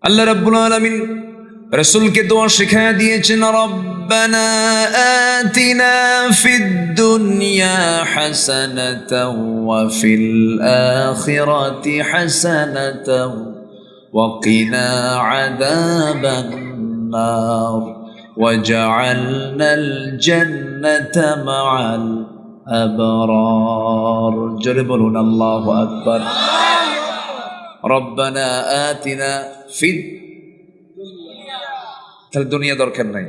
আল্লাহ রাব্বুল আলামিন রাসূলকে দোয়া শিখিয়ে দিয়েছেন, রব্বানা আতিনা ফিদ দুনিয়া হাসানাতাও ওয়া ফিল আখিরাতি হাসানাতাও ওয়া কিনা আযাবান নার ওয়াজআলনাল জান্নাতা মাআল আবরার। জোরে বলুন আল্লাহু আকবার। রব্বানা আতিনা ফিদ, তাহলে দুনিয়া দরকার নাই,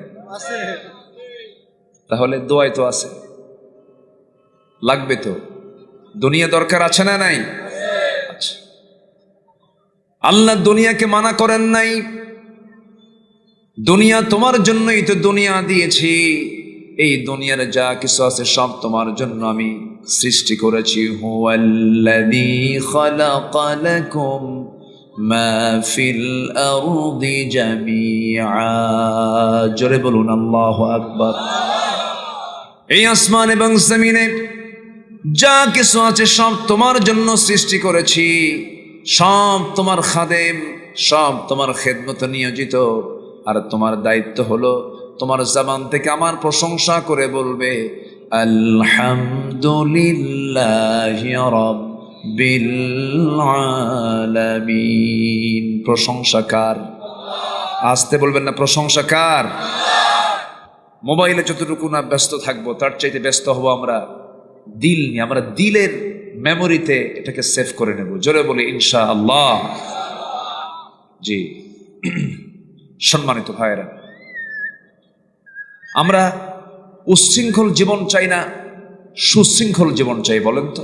তাহলে দোয়াই তো আছে, লাগবে তো। দুনিয়া দরকার আছে না নাই? আচ্ছা, আল্লাহ দুনিয়াকে মানা করেন নাই। দুনিয়া তোমার জন্যই তো দুনিয়া দিয়েছি, এই দুনিয়ার যা কিছু আছে সব তোমার জন্য আমি সৃষ্টি করেছি। হুয়াল্লাযী খালাকা লাকুম মা ফিল আরদি জামিআ। জোরে বলুন আল্লাহু আকবার। এই আসমান এবং জমিনে যা কিছু আছে সব তোমার জন্য সৃষ্টি করেছি, সব তোমার খাদেম, সব তোমার খেদমতে নিয়োজিত। আর তোমার দায়িত্ব হলো তোমার জবান থেকে আমার প্রশংসা করে বলবে আলহামদুলিল্লাহি রাব্বিল আলামিন। প্রশংসা কার? আসতে বলবেন না, প্রশংসা কার? মোবাইলে যতটুকু না ব্যস্ত থাকবো তার চাইতে ব্যস্ত হব আমরা দিল নিয়ে। আমরা দিলের মেমোরিতে এটাকে সেভ করে নেব। জোরে বলি ইনশাআল্লাহ। জি সম্মানিত ভাইয়েরা, আমরা উচ্ছৃঙ্খল জীবন চাই না, সুশৃঙ্খল জীবন চাই। বলেন তো,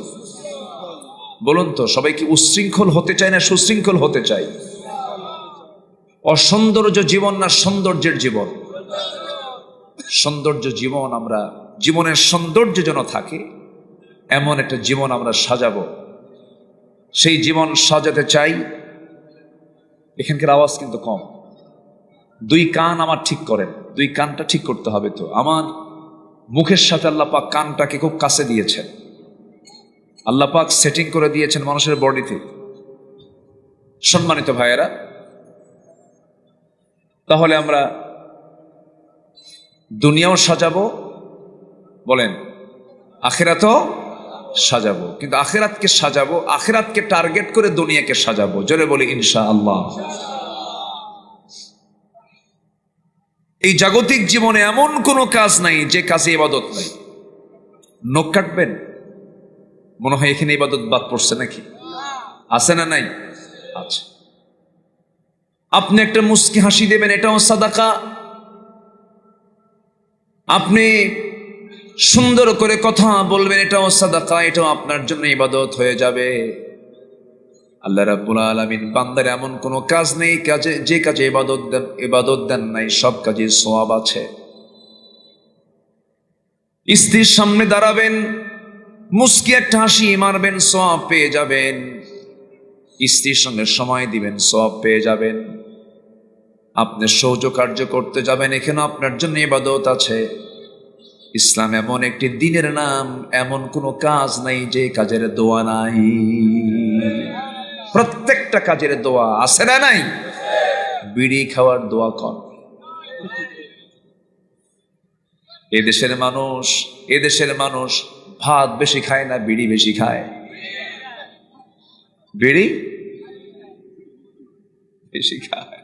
বলুন তো, সবাই কি উচ্ছৃঙ্খল হতে চায় না সুশৃঙ্খল হতে চাই? অসৌন্দর্য জীবন না সৌন্দর্যের জীবন? সৌন্দর্য জীবন। আমরা জীবনের সৌন্দর্য যেন থাকে এমন একটা জীবন আমরা সাজাবো, সেই জীবন সাজাতে চাই। এখানকার আওয়াজ কিন্তু কম। দুই কান আমার ঠিক করেন, দুই কানটা ঠিক করতে হবে। তো আমার মুখের সাথে আল্লাহ পাক কানটাকে খুব কাছে দিয়েছেন, আল্লাহ পাক সেটিং করে দিয়েছেন মানুষের বডিতে। সম্মানিত ভাইয়েরা, তাহলে আমরা দুনিয়াও সাজাবো, বলেন আখিরাতও সাজাবো। কিন্তু আখিরাতকে সাজাবো, আখিরাতকে টার্গেট করে দুনিয়াকে সাজাবো। জোরে বলি ইনশাআল্লাহ। এই জাগতিক জীবনে এমন কোনো কাজ নাই যে কাজে ইবাদত নাই। নখ কাটবেন, মনে হয় এখানে ইবাদত বাদ পড়ছে নাকি? আছে না নাই? আচ্ছা, আপনি একটা মুস্কি হাসি দেবেন, এটাও সাদাকা। আপনি সুন্দর করে কথা বলবেন, এটাও সাদাকা, এটাও আপনার জন্য ইবাদত হয়ে যাবে। আল্লাহ রাব্বুল আলামিন বান্দার এমন কোনো কাজ নেই কাজে যে কাজে ইবাদত দেন নাই, সব কাজে সওয়াব আছে। স্ত্রীর সামনে দাঁড়াবেন, মুস্কি একটা হাসি মারবেন, সওয়াব পেয়ে যাবেন। স্ত্রীর সঙ্গে সময় দিবেন, সওয়াব পেয়ে যাবেন। আপনি সৌজ কার্য করতে যাবেন, এখানে আপনার জন্য ইবাদত আছে। ইসলাম এমন একটি দিনের নাম, এমন কোনো কাজ নাই যে কাজের দোয়া নাই। প্রত্যেকটা কাজের দোয়া আছে না নাই? বিড়ি খাওয়ার দোয়া কর। এদেশের মানুষ ভাত বেশি খায় না, বিড়ি বেশি খায়। বিড়ি বেশি খায়।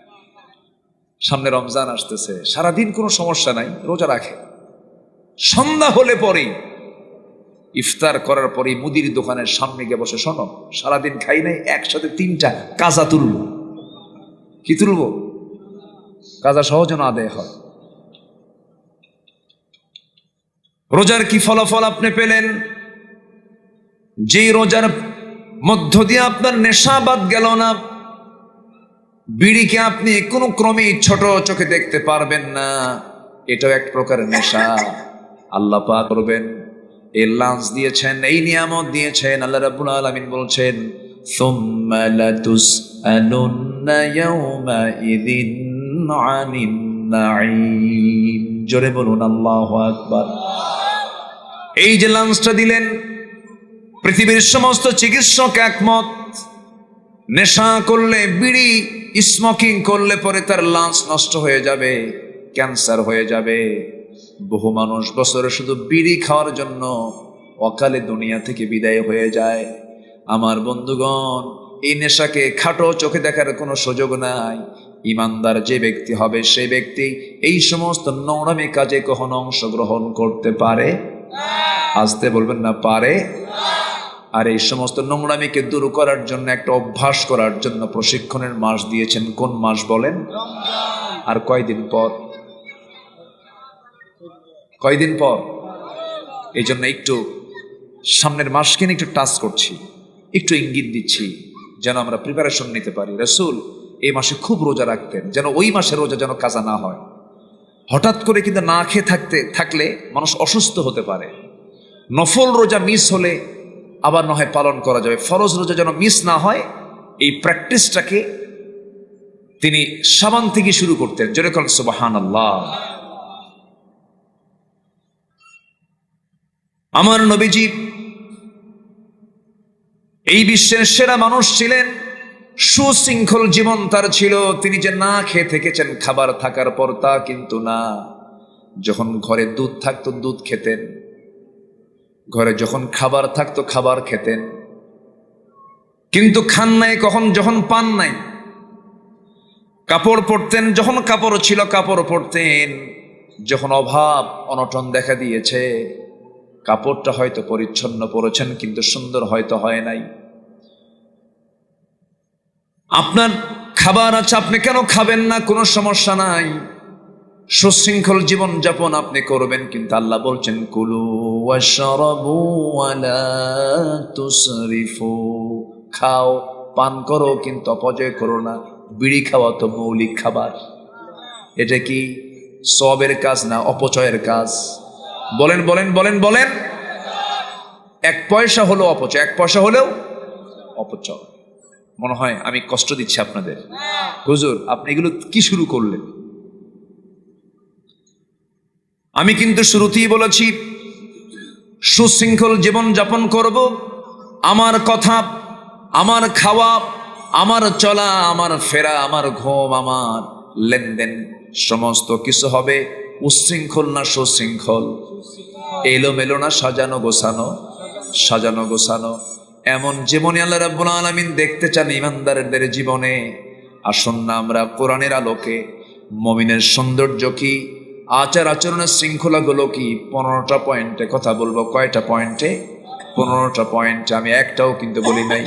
সামনে রমজান আসতেছে, সারাদিন কোনো সমস্যা নাই, রোজা রাখে। সন্ধ্যা হলে পরেই, ইফতার করার পরে মুদির দোকানের সামনে গিয়ে বসে, শোনো সারাদিন খাই নাই, একসাথে 3টা কাজা তুলব। কি তুলব? কাজা সহজ না আদায় হয়। রোজার কি ফলাফল আপনি পেলেন? যে রোজার মধ্য দিয়ে আপনার নেশা বাদ গেল না, বিড়িকে আপনি কোনো ক্রমেই ছোট চোখে দেখতে পারবেন না, এটাও এক প্রকার নেশা। আল্লাহ পাক করবেন, এই লাঞ্চ দিয়েছেন, এই নিয়ামত দিয়েছেন। আল্লাহ রাব্বুল আলামিন বলছেন, সুম্মা লাতুসআলুন্না ইয়াওমাইযিন আনিন নাঈম। জোরে বলুন আল্লাহু আকবার। এই যে লাঞ্চটা দিলেন, পৃথিবীর সমস্ত চিকিৎসক একমত, নেশা করলে বিড়ি স্মোকিং করলে পরে তার লাংস নষ্ট হয়ে যাবে, ক্যান্সার হয়ে যাবে। বহু মানুষ বছরে শুধু বিড়ি খাওয়ার জন্য অকালে দুনিয়া থেকে বিদায় হয়ে যায়। আমার বন্ধুগণ, এই নেশাকে খাটো চোখে দেখার কোনো সুযোগ নাই। ইমানদার যে ব্যক্তি হবে সেই ব্যক্তি এই সমস্ত নোংরামি কাজে কখনো অংশগ্রহণ করতে পারে? আসতে বলবেন না, পারে। আর এই সমস্ত নোংরামিকে দূর করার জন্য, একটা অভ্যাস করার জন্য প্রশিক্ষণের মাস দিয়েছেন। কোন মাস বলেন? আর কয়দিন পর? কয়দিন পর? এই জন্য একটু সামনের মাসকে নিয়ে একটু টাচ করছি, একটু ইঙ্গিত দিচ্ছি যেন আমরা প্রিপারেশন নিতে পারি। রাসূল এই মাসে খুব রোজা রাখতেন, যেন ওই মাসের রোজা যেন কাজা না হয়। হঠাৎ করে কিন্তু না খেয়ে থাকলে মানুষ অসুস্থ হতে পারে। নফল রোজা মিস হলে আবার না হয় পালন করা যাবে, ফরজ রোজা যেন মিস না হয়। এই প্র্যাকটিসটাকে তিনি সাবান থেকে শুরু করতেন। জোরে বলেন সুবহানাল্লাহ। আমার নবীজি এই বিশ্বের সেরা মানুষ ছিলেন, সুশৃঙ্খল জীবন তার ছিল। তিনি যে না খেয়ে থেকেছেন খাবার থাকার পর তা কিন্তু না। যখন ঘরে দুধ থাকতো দুধ খেতেন, ঘরে যখন খাবার থাকতো খাবার খেতেন, কিন্তু খান নাই কখন? যখন পান নাই। কাপড় পরতেন, যখন কাপড় ছিল কাপড় পরতেন। যখন অভাব অনটন দেখা দিয়েছে, কাপড়টা হয়তো পরিচ্ছন্ন পরেছেন কিন্তু সুন্দর হয়তো হয় নাই। আপনার খাবার আছে, আপনি কেন খাবেন না? কোনো সমস্যা নাই, সুশৃঙ্খল জীবন যাপন আপনি করবেন। কিন্তু আল্লাহ বলছেন কুলু ওয়াশরাবু ওয়ালা তুসরিফু, খাও পান করো কিন্তু অপচয় করো না। বিড়ি খাওয়া তো মৌলিক খাবার, এটা কি সওয়াবের কাজ না অপচয়ের কাজ? বলেন বলেন বলেন বলেন। এক পয়সা হলো অপচয়, এক পয়সা হলেও অপচয়। মনে হয় আমি কষ্ট দিচ্ছি আপনাদের। হুজুর আপনি এগুলো কি শুরু করলেন? আমি কিন্তু শুরুতেই বলেছি সুশৃঙ্খল জীবন যাপন করব। আমার কথা, আমার খাওয়া, আমার চলা, আমার ফেরা, আমার ঘুম, আমার লেনদেন সমস্ত কিছু হবে উশৃঙ্খল না সুশৃঙ্খল? এলোমেলো না সাজানো গোছানো? সাজানো গোছানো। এমন জীবনে আল্লাহ রাব্বুল আলামিন দেখতে চান ইমানদারদের জীবনে। আসুন না আমরা কোরআনের আলোকে মুমিনের সৌন্দর্য কি, আচার আচরণের শৃঙ্খলাগুলো কি, 15টা পয়েন্টে কথা বলবো। কয়টা পয়েন্টে? 15টা পয়েন্টে। আমি একটাও কিন্তু বলি নাই,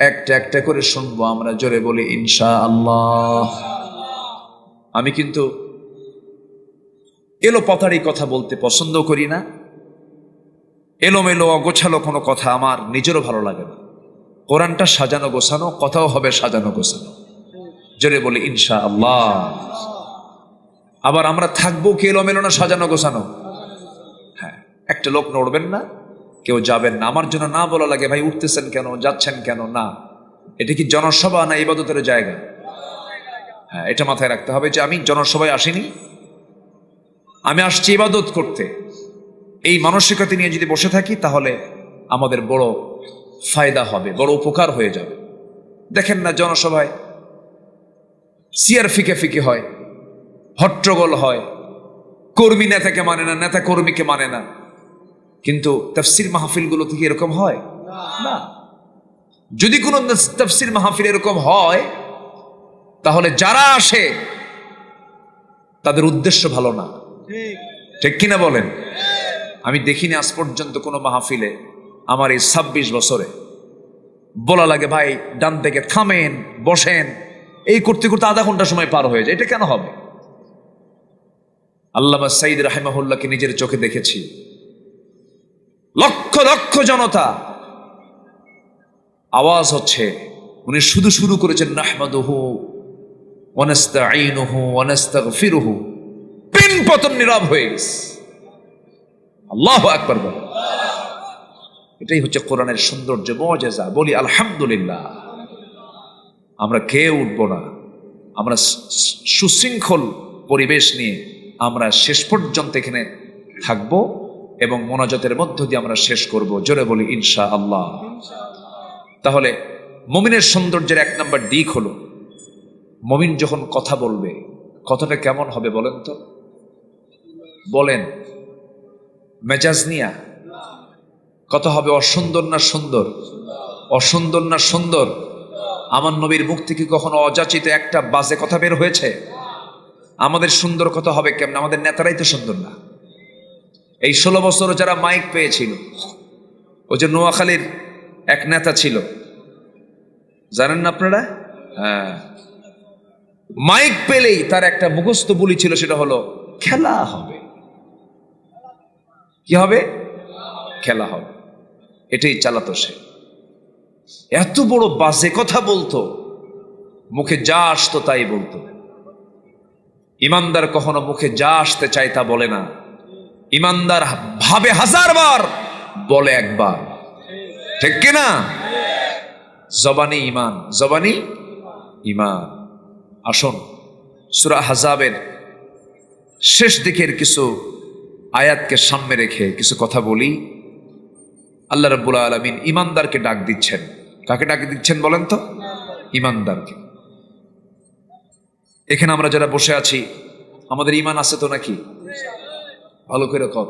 একটা একটা করে শুনবো আমরা। জোরে বলি ইনশাআল্লাহ। আমি কিন্তু এলো পথারি কথা বলতে পছন্দ করি না। এলোমেলো অগোছালো কোনো কথা আমার নিজেরও ভালো লাগে না। কোরআনটা সাজানো গোছানো, কথাও হবে সাজানো গোছানো। জোরে বলি ইনশাআল্লাহ। আবার আমরা থাকবো কি এলোমেলো না সাজানো গোছানো? হ্যাঁ, একটা লোক নড়বেন না, কেউ যাবেন না। আমার জন্য না বলা লাগে ভাই উঠতেছেন কেন, যাচ্ছেন কেন? না, এটা কি জনসভা না ইবাদতের জায়গা? হ্যাঁ, এটা মাথায় রাখতে হবে যে আমি জনসভায় আসিনি, আমি আসছি ইবাদত করতে। এই মানসিকতা নিয়ে যদি বসে থাকি তাহলে আমাদের বড় ফায়দা হবে, বড় উপকার হয়ে যাবে। দেখেন না জনসভায় চেয়ার ফিকে ফিকে হয়, হট্টগোল হয়, কর্মী নেতাকে মানে না, নেতা কর্মীকে মানে না। কিন্তু তাফসীর মাহফিলগুলো থেকে এরকম হয় না। যদি কোনো তাফসীর মাহফিল এরকম হয় তাহলে যারা আসে তাদের উদ্দেশ্য ভালো না, ঠিক কিনা বলেন? আমি দেখিনি আজ পর্যন্ত কোনো মাহফিলে আমার এই 26 বছরে বলা লাগে ভাই ডান থেকে থামেন, বসেন, এই করতে করতে আধা ঘন্টা সময় পার হয়ে যায়। এটা কেন হবে? আল্লামা সাঈদ রাহিমাহুল্লাহকে নিজের চোখে দেখেছি। লক্ষ লক্ষ জনতা, আওয়াজ হচ্ছে, উনি শুরু করেছেন নাহমাদুহু ওয়া নাস্তাঈনুহু ওয়া নাস্তাগফিরুহু, পিন পতন নীরব হয়ে গেছে। আল্লাহু আকবার বলেন। এটাই হচ্ছে কোরআনের সৌন্দর্য, মুআজিজা। বলি আলহামদুলিল্লাহ। আমরা কে উঠবো না, আমরা সুশৃঙ্খল পরিবেশ নিয়ে আমরা শেষ পর্যন্ত এখানে থাকবো এবং মোনাজাতের মধ্য দিয়ে আমরা শেষ করব। জোরে বলি ইনশাআল্লাহ। তাহলে মুমিনের সৌন্দর্যের 1 নম্বর দিক হলো মুমিন যখন কথা বলবে কথাটা কেমন হবে বলেন তো, বলেন। মেজাজ নিয়া কথা হবে অসুন্দর না সুন্দর? অসুন্দর না সুন্দর? আমার নবীর মুখ থেকে কখনো অযাচিত একটা বাজে কথা বের হয়েছে? আমাদের সুন্দর কথা হবে কেমন? আমাদের নেতারাই তো সুন্দর না। এই 16 বছর যারা মাইক পেয়েছিল, ওই যে নোয়াখালীর এক নেতা ছিল, জানেন না আপনারা? হ্যাঁ, মাইক পেলেই তার একটা মুখস্থ বুলি ছিল, সেটা হলো খেলা হবে। কি হবে? খেলা হবে। এটাই চালাতো সে। এত বড় বাজে কথা বলতো, মুখে যা আসতো তাই বলতো। ইমানদার কখনো মুখে যা আসতে চায় তা বলে না। ইমানদার ভাবে 1000 বার, বলে একবার। ঠিক কিনা? জবানি ইমান, জবানি ইমান। আসুন সূরা আহজাবের শেষ দিকের কিছু আয়াতকে সামনে রেখে কিছু কথা বলি। আল্লাহ রাব্বুল আলামিন ইমানদারকে ডাক দিচ্ছেন। কাকে ডাক দিচ্ছেন বলেন তো? ইমানদারকে। এখানে আমরা যারা বসে আছি, আমাদের ইমান আছে তো নাকি? ভালো করে কর।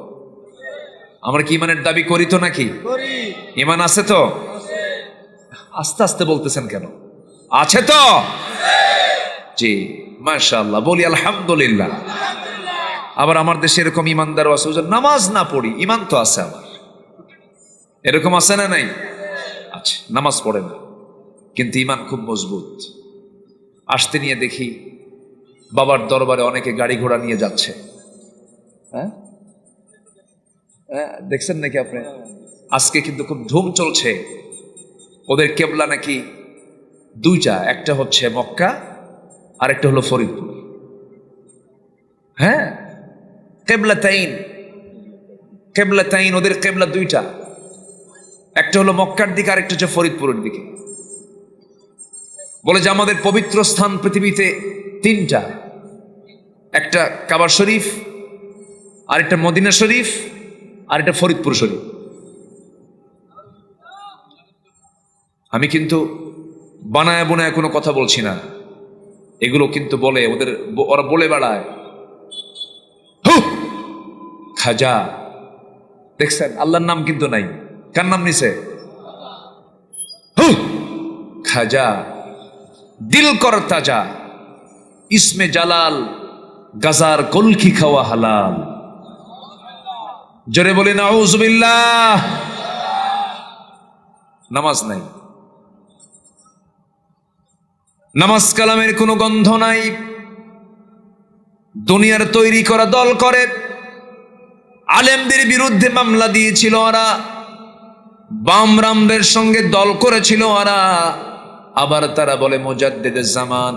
আমরা কি ইমানের দাবি করি তো নাকি? ইমান আছে তো? আস্তে আস্তে বলতেছেন কেন? আছে তো? জি, মাশাআল্লাহ, বলি আলহামদুলিল্লাহ। আবার আমার দেশে এরকম ইমানদারও আছে, নামাজ না পড়ি ইমান তো আছে আমার। এরকম আছে না নাই? আচ্ছা, নামাজ পড়ে না কিন্তু ইমান খুব মজবুত। আসতে নিয়ে দেখি বাবার দরবারে অনেকে গাড়ি ঘোড়া নিয়ে যাচ্ছে। হ্যাঁ, দেখছেন নাকি আপনি? আজকে কিন্তু খুব ধুম চলছে। ওদের কেবলা নাকি দুইটা, একটা হচ্ছে মক্কা আর একটা হলো ফরিদপুর। হ্যাঁ, কেবলাতাইন, কেবলাতাইন, ওদের কেবলা দুইটা, একটা হলো মক্কার দিকে আর একটা হচ্ছে ফরিদপুরের দিকে। বলে যে আমাদের পবিত্র স্থান পৃথিবীতে 3টা, একটা কাবা শরীফ, আরেকটা মদিনা শরীফ, আর একটা ফরিদপুর শরীফ। আমি কিন্তু বানায় বোনায় কোনো কথা বলছি না, এগুলো কিন্তু বলে ওরা বলে বেড়ায় খাজা। দেখছেন, আল্লাহর নাম কিন্তু নাই। কার নাম নিছে? খাজা। দিল কর তাজা, ইসমে জালাল, গাজার কলকি খাওয়া হালাল। জোরে বলি নাউজুবিল্লাহ। নামাজ নাই, নামাজ কালামের কোনো গন্ধ নাই। দুনিয়ার তৈরি করা দল করে আলেমদের বিরুদ্ধে মামলা দিয়েছিল ওরা, বামরামদের সঙ্গে দল করেছিল ওরা। আবার তারা বলে মুজাদ্দিদে জামান,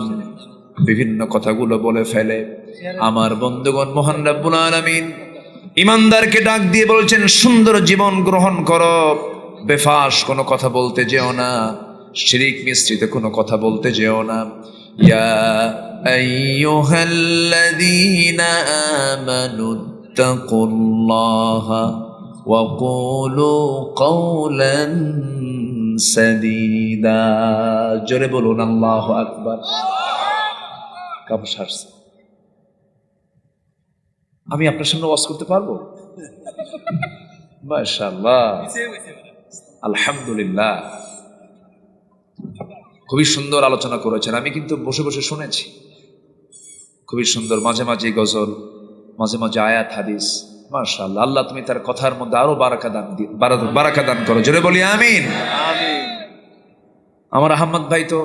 বিভিন্ন কথাগুলো বলে ফেলে। আমার বন্ধুগণ, মহান রাব্বুল আলামিন ইমানদারকে ডাক দিয়ে বলছেন, সুন্দর জীবন গ্রহণ করো, বেফাস কোনো কথা বলতে যেও না, শিরিক মিশ্রিত কোনো কথা বলতে যেও না। ইয়া আইয়ুহাল্লাযীনা আমানু তাকুল্লাহা ওয়া কুলু কাওলান সাদীদা। জোরে বলুন আল্লাহু আকবার। কাবসারছে, আমি আপনার সামনে ওয়াজ করতে পারবো? মাশাআল্লাহ, আলহামদুলিল্লাহ। খুবই সুন্দর আলোচনা করেছেন, আমি কিন্তু বসে বসে শুনেছি। খুবই সুন্দর, মাঝে মাঝে গজল, মাঝে মাঝে আয়াত হাদিস। মাশাআল্লাহ, আল্লাহ তুমি তার কথার মধ্যে আরো বারাকা দান করো। জোরে বলি আমিন। আমার আহমদ ভাই তো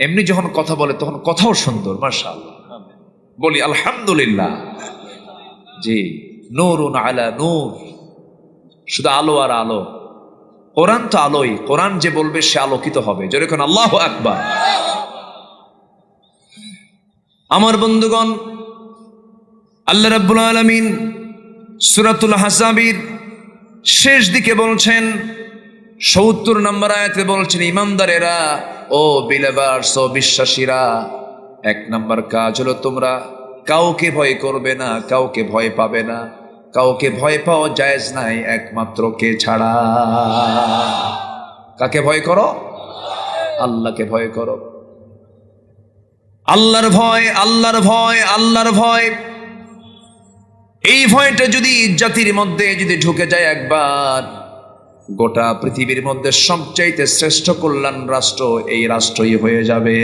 এমনি যখন কথা বলে তখন কথাও সুন্দর, মাশাআল্লাহ, বলি আলহামদুলিল্লাহ। জি, নূরুন আলা নূর, শুধু আলো আর আলো। কোরআন তো আলোই, কোরআন যে বলবে সে আলোকিত হবে। যেরকম আল্লাহু আকবার। আমার বন্ধুগণ, আল্লাহ রাব্বুল আলামিন সূরাতুল আহজাবের শেষ দিকে বলছেন, ৭০ নম্বর আয়াতে বলছেন, ইমানদারেরা, ও বিলিভার্স, ও বিশ্বাসীরা, 1 নম্বর কাজ হলো তোমরা কাউকে ভয় করবে না, কাউকে ভয় পাবে না। কাউকে ভয় পাওয়া জায়েজ নাই একমাত্র কে ছাড়া? কাকে ভয় করো? আল্লাহকে ভয় করো। আল্লাহর ভয়, আল্লাহর ভয়, আল্লাহর ভয়। এই ভয়টা যদি জাতির মধ্যে যদি ঢুকে যায় একবার, গোটা পৃথিবীর মধ্যে সবচাইতে শ্রেষ্ঠ কল্যাণ রাষ্ট্র এই রাষ্ট্রই হয়ে যাবে।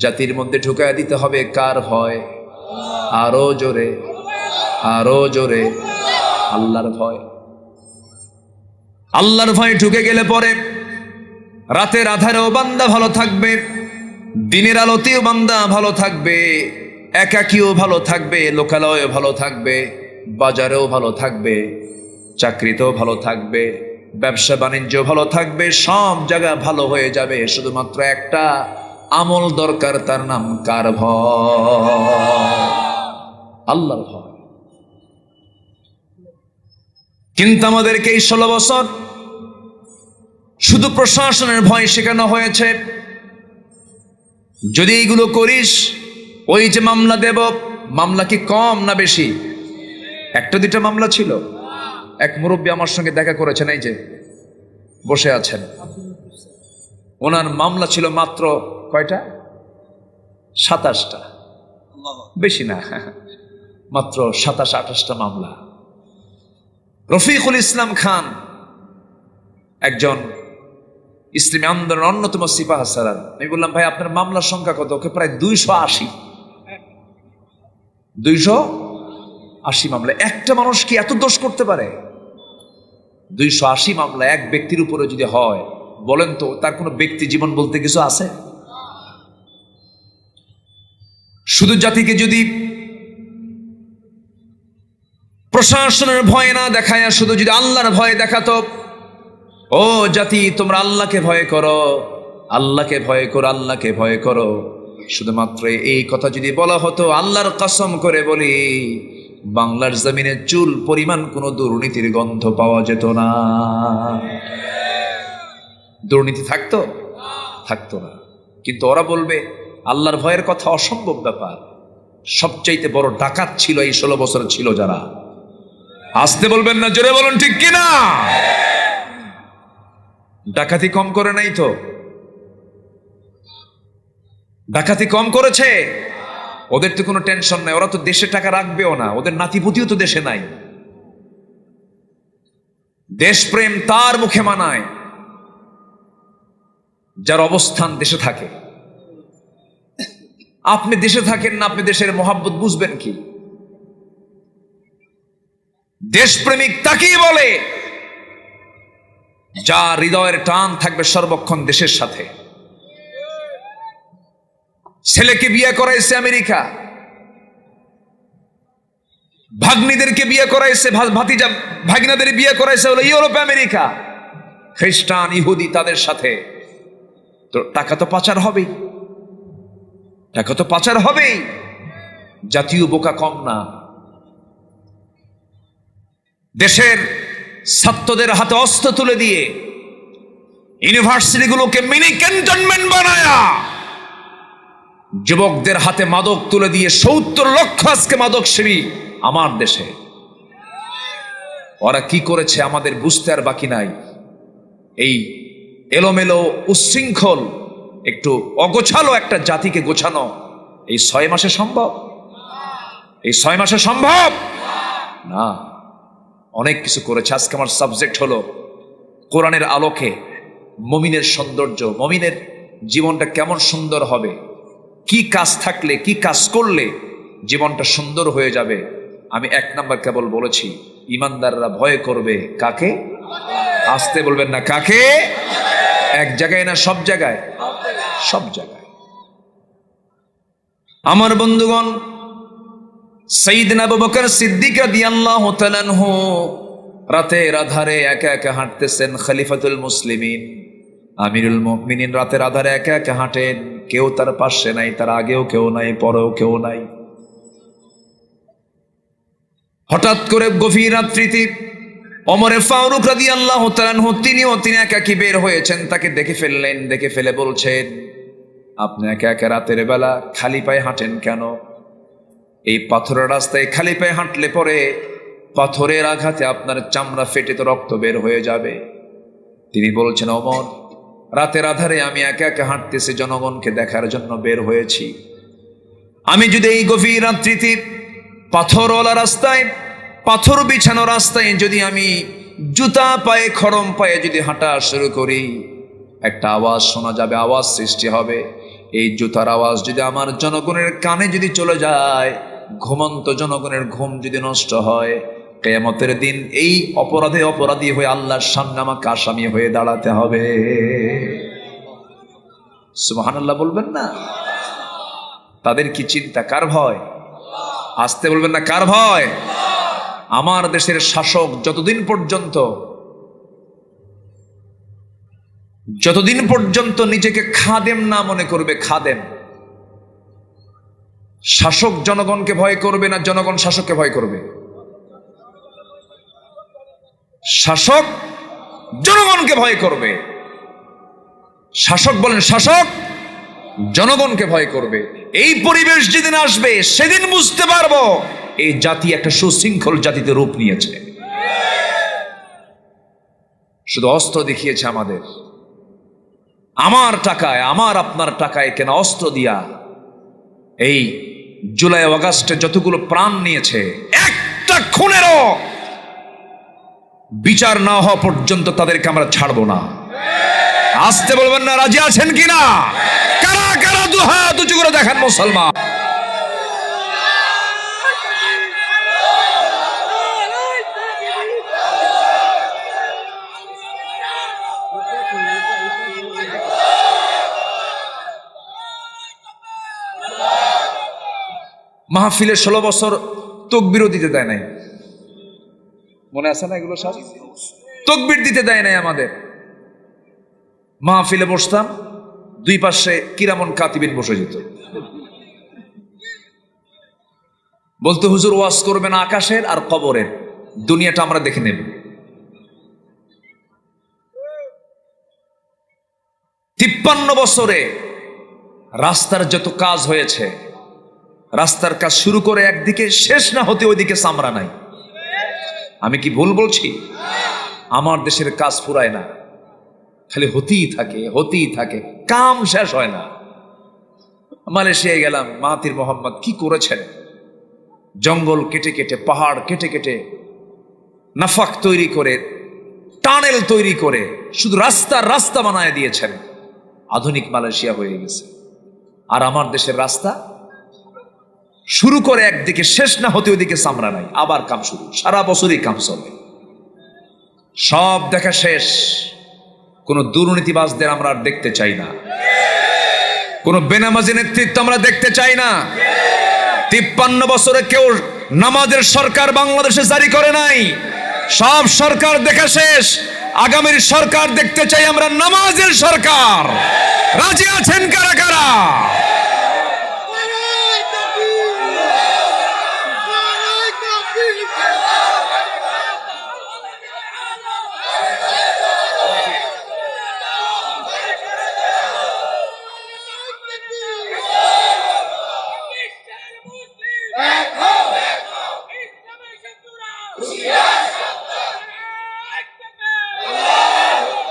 জাতির মধ্যে ঢুকায় দিতে হবে কার ভয়? আরো জোরে, আরো জোরে, আল্লাহর ভয়। আল্লাহর ভয় ঢুকে গেলে পরে রাতের আধারেও বান্দা ভালো থাকবে, দিনের আলোতেও বান্দা ভালো থাকবে, একাকীও ভালো থাকবে, লোকালয়েও ভালো থাকবে, বাজারেও ভালো থাকবে, চাকরিতেও ভালো থাকবে, ব্যবসা বাণিজ্য ভালো থাকবে, সব জায়গা ভালো হয়ে যাবে। শুধুমাত্র একটা আমল দরকার, তার নাম কার ভয়? আল্লাহর ভয়। কিন্তু আমাদেরকে এই 16 বছর শুধু প্রশাসনের ভয় শেখানো হয়েছে। যদি এইগুলো করিস, ওই যে মামলা দেব, মামলা কি কম না বেশি? একটা দুইটা মামলা ছিল। এক মুরব্বী আমার সঙ্গে দেখা করেছেন, এই যে বসে আছেন, ওনার মামলা ছিল মাত্র কয়টা? 27টা, বেশি না, মাত্র 27-28টা মামলা। রফিকুল ইসলাম খান একজন ইসলামী আন্দোলনের অন্যতম সিপাহ সালার। আমি বললাম, ভাই আপনার মামলার সংখ্যা কত? ওকে প্রায় 280। 280 মামলা। একটা মানুষ কি এত দোষ করতে পারে? 280 মামলা এক ব্যক্তির উপরে যদি হয়, বলেন তো তার কোনো ব্যক্তি জীবন বলতে কিছু আছে? শুধু জাতিকে যদি প্রশাসনের ভয় না দেখায়, শুধু যদি আল্লাহর ভয় দেখাতো, ও জাতি তোমরা আল্লাহকে ভয় করো, আল্লাহকে ভয় করো, আল্লাহকে ভয় করো, শুধুমাত্র এই কথা যদি বলা হতো, আল্লাহর কসম করে বলি, বাংলার জমিনে চুল পরিমাণ কোনো দুর্নীতির গন্ধ পাওয়া যেত না। দুর্নীতি থাকতো? থাকতো না। কিন্তু ওরা বলবে আল্লাহর ভয়ের কথা, অসম্ভব ব্যাপার। সবচাইতে বড় ডাকাত ছিল এই 16 বছর ছিল যারা। আসতে বলবেন না, জোরে বলুন ঠিক কিনা? ডাকাতি কম করে নাই তো? ডাকাতি কম করেছে? ওদের তো কোনো টেনশন নাই, ওরা তো দেশে টাকা রাখবেও না, ওদের নাতিপুতিও তো দেশে নাই। দেশপ্রেম তার মুখে মানায় যার অবস্থান দেশে থাকে। আপনি দেশে থাকেন না, আপনি দেশের মহাব্বত বুঝবেন কি? দেশপ্রেমিক তাকেই বলে যা হৃদয়ের টান থাকবে সর্বক্ষণ দেশের সাথে। ছেলেকে বিয়ে করাইছে আমেরিকা, ভাগ্নিদেরকে বিয়ে করাইছে, ভাতিজা ভাগিনাদের বিয়ে করাইছে হলো ইউরোপ আমেরিকা, খ্রিস্টান ইহুদি তাদের সাথে। তো টাকা তো পাচার হবেই, টাকা তো পাচার হবেই। জাতীয় বোকা কম না। দেশের ছাত্রদের হাতে অস্ত্র তুলে দিয়ে ইউনিভার্সিটিগুলোকে মিনি ক্যান্টনমেন্ট বানায়া যুবকদের হাতে মাদক তুলে দিয়ে 70 লক্ষ আজকে মাদক সেবী আমার দেশে। ওরা কি করেছে আমাদের বুঝতে আর বাকি নাই। এই এলোমেলো উচ্ছৃঙ্খল একটু অগোছালো একটা জাতিকে গোছানো এই 6 মাসে সম্ভব? এই 6 মাসে সম্ভব না। অনেক কিছু করেছে। আজকে আমার সাবজেক্ট হলো কোরআনের আলোকে মুমিনের সৌন্দর্য, মুমিনের জীবনটা কেমন সুন্দর হবে, কি কাজ থাকলে, কি কাজ করলে জীবনটা সুন্দর হয়ে যাবে। আমি 1 নাম্বার কেবল বলেছি, ইমানদাররা ভয় করবে কাকে? আসতে বলবেন না, কাকে? এক জায়গায় না সব জায়গায়? সব জায়গায়। আমার বন্ধুগণ, সাইয়েদনা আবু বকর সিদ্দিক রাদিয়াল্লাহু তাআলা আনহু রাতের আধারে একা একা হাঁটতেছেন। খলিফাতুল মুসলিমিন, আমিরুল মুমিনিন রাতের আধারে একা একা হাঁটেন। কেউ তার পাশে নাই, তার আগেও কেউ নাই, পরেও কেউ নাই। হঠাৎ করে গভীর রাত্রিতে ওমরে ফারুক রাদিয়াল্লাহু তাআলা আনহু তিনি একাকী বের হয়েছেন। তাকে দেখে ফেললেন, দেখে ফেলে বলছেন, আপনি একা একা রাতের বেলা খালি পায়ে হাঁটেন কেন? এই পাথরের রাস্তায় খালি পায়ে হাঁটলে পরে পাথরের আঘাতে আপনার চামড়া ফেটে তো রক্ত বের হয়ে যাবে। তিনি বলছেন, ওমর রাতের আধারে আমি একা একা হাঁটতেছি, জনগণকে দেখার জন্য বের হয়েছি। আমি যদি এই গভীর রাত্রিতে পাথরওয়ালা রাস্তায়, পাথর বিছানো রাস্তায় যদি আমি জুতা পায়ে, খড়ম পায়ে যদি হাঁটা শুরু করি, একটা আওয়াজ শোনা যাবে, আওয়াজ সৃষ্টি হবে। এই জুতার আওয়াজ যদি আমার জনগণের কানে যদি চলে যায়, ঘুমন্ত জনগণের ঘুম যদি নষ্ট হয়, কিয়ামতের দিন এই অপরাধী হয়ে আল্লাহর সামনে আমাকে আসামি হয়ে দাঁড়াতে হবে। সুবহানাল্লাহ বলবেন না? তাদের কি চিন্তা, কার ভয়? আসতে বলবেন না, কার ভয়? আমার দেশের শাসক যতদিন পর্যন্ত নিজেকে খাদেম না মনে করবে, খাদেম, শাসক জনগণকে ভয় করবে না, জনগণ শাসককে ভয় করবে? শাসক জনগণকে ভয় করবে। শাসক বলেন, শাসক জনগণকে ভয় করবে। এই পরিবেশ যেদিন আসবে সেদিন বুঝতে পারবো এই জাতি একটা সুশৃঙ্খল জাতিতে রূপ নিয়েছে। শুধু অস্ত্র দেখিয়েছে আমাদের, আমার টাকায়, আমার আপনার টাকায় কেনা অস্ত্র দিয়া এই জুলাই আগস্টে যতগুলো প্রাণ নিয়েছে, একটা খুনেরও বিচার না হওয়া পর্যন্ত তাদেরকে আমরা ছাড়বো না। আসতে বলবেন না, রাজি আছেন কিনা? কারা কারা দুহাত উঁচু করে দেখান মুসলমান। মাহফিলে 16 বছর তাকবীরও দিতে দেয় নাই, মনে আছে না এগুলো সব? তাকবীর দিতে দেয় নাই আমাদের। মাহফিলে বসতাম, দুই পাশে কিরামন কাতিবিন বসে যেত, বলতো হুজুর ওয়াজ করবেন আকাশের আর কবরের, দুনিয়াটা আমরা দেখে নেব। 53 বছরে রাস্তার যত কাজ হয়েছে, রাস্তার কাজ শুরু করে একদিকে শেষ না হতে ওইদিকে সামরা নাই। আমি কি ভুল বলছি? আমার দেশের কাজ ফুরায় না, খালি হতেই থাকে, কাম শেষ হয় না। মালয়েশিয়ায় গেলাম, মাহাতির মোহাম্মদ কি করেছেন, জঙ্গল কেটে কেটে, পাহাড় কেটে কেটে, নাফাক তৈরি করে, টানেল তৈরি করে শুধু রাস্তা বানায় দিয়েছেন। আধুনিক মালয়েশিয়া হয়ে গেছে। আর আমার দেশের রাস্তা শুরু করে একদিকে শেষ না হতে ওইদিকে সামরা নাই, আবার কাম শুরু, সারা বছরই কাম চলে। সব দেখা শেষ। কোন দুর্নীতিবাজদের আমরা আর দেখতে চাই না, কোন বেনামাজি নেতৃত্ব আমরা দেখতে চাই না। 53 বছরে কেউ নামাজের সরকার বাংলাদেশে জারি করে নাই, সব সরকার দেখা শেষ। আগামীর সরকার দেখতে চাই আমরা, নামাজের সরকার। রাজি আছেন কারা কারা?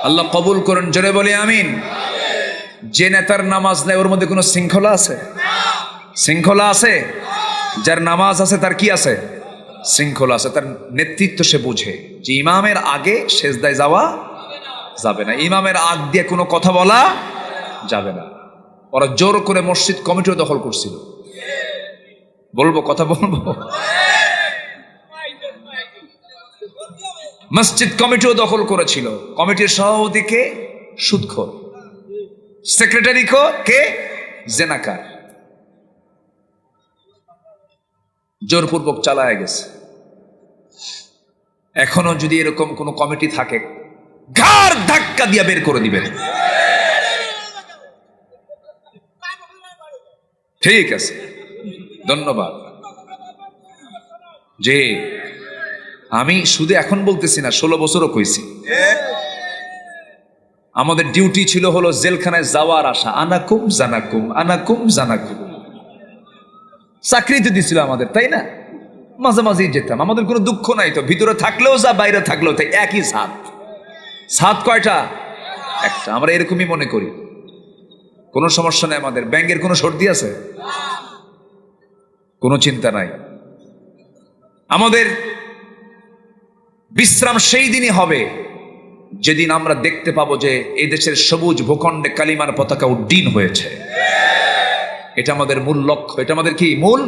আল্লাহ কবুল করুন, জোরে বলি আমিন। যে নেতার নামাজ নেই ওর মধ্যে কোনো শৃঙ্খলা আছে? শৃঙ্খলা আছে? যার নামাজ আছে তার কি আছে? শৃঙ্খলা আছে, তার নেতৃত্ব সে বুঝে যে ইমামের আগে সেজদায় যাওয়া যাবে না, ইমামের আগ দিয়ে কোনো কথা বলা যাবে না। ওরা জোর করে মসজিদ কমিটিও দখল করছিল, কথা বলবো, মসজিদ কমিটিও দখল করেছিল। কমিটির সভাপতিকে সুদখোর, সেক্রেটারি কে জেনাকার, জোরপূর্বক চালায় গেছে। এখনো যদি এরকম কোন কমিটি থাকে, ঘাড় ধাক্কা দিয়ে বের করে দিবেন। ঠিক আছে, ধন্যবাদ। যে আমি শুধু এখন বলতেছি না, 16 বছরও কইছি। আমাদের ডিউটি ছিল হলো জেলখানায় যাওয়ার আশা, আনাকুম জানাকুম। চাকরিতে দিছিল আমাদের, তাই না? মাঝে মাঝেই যেতাম, আমাদের কোনো দুঃখ নাই তো, ভিতরে থাকলেও যা বাইরে থাকলেও তাই, একই ছাদ। কয়টা? একটা। আমরা এরকমই মনে করি, কোনো সমস্যা নেই আমাদের। ব্যাংকের কোনো সর্দি আছে? কোনো চিন্তা নাই। আমাদের বিশ্রাম সেই দিনই হবে যেদিন আমরা দেখতে পাবো যে এই দেশের সবুজ ভূখণ্ডে কালিমার পতাকা উড্ডীন হয়েছে। এটা আমাদের মূল লক্ষ্য। এটা আমাদের কি মূল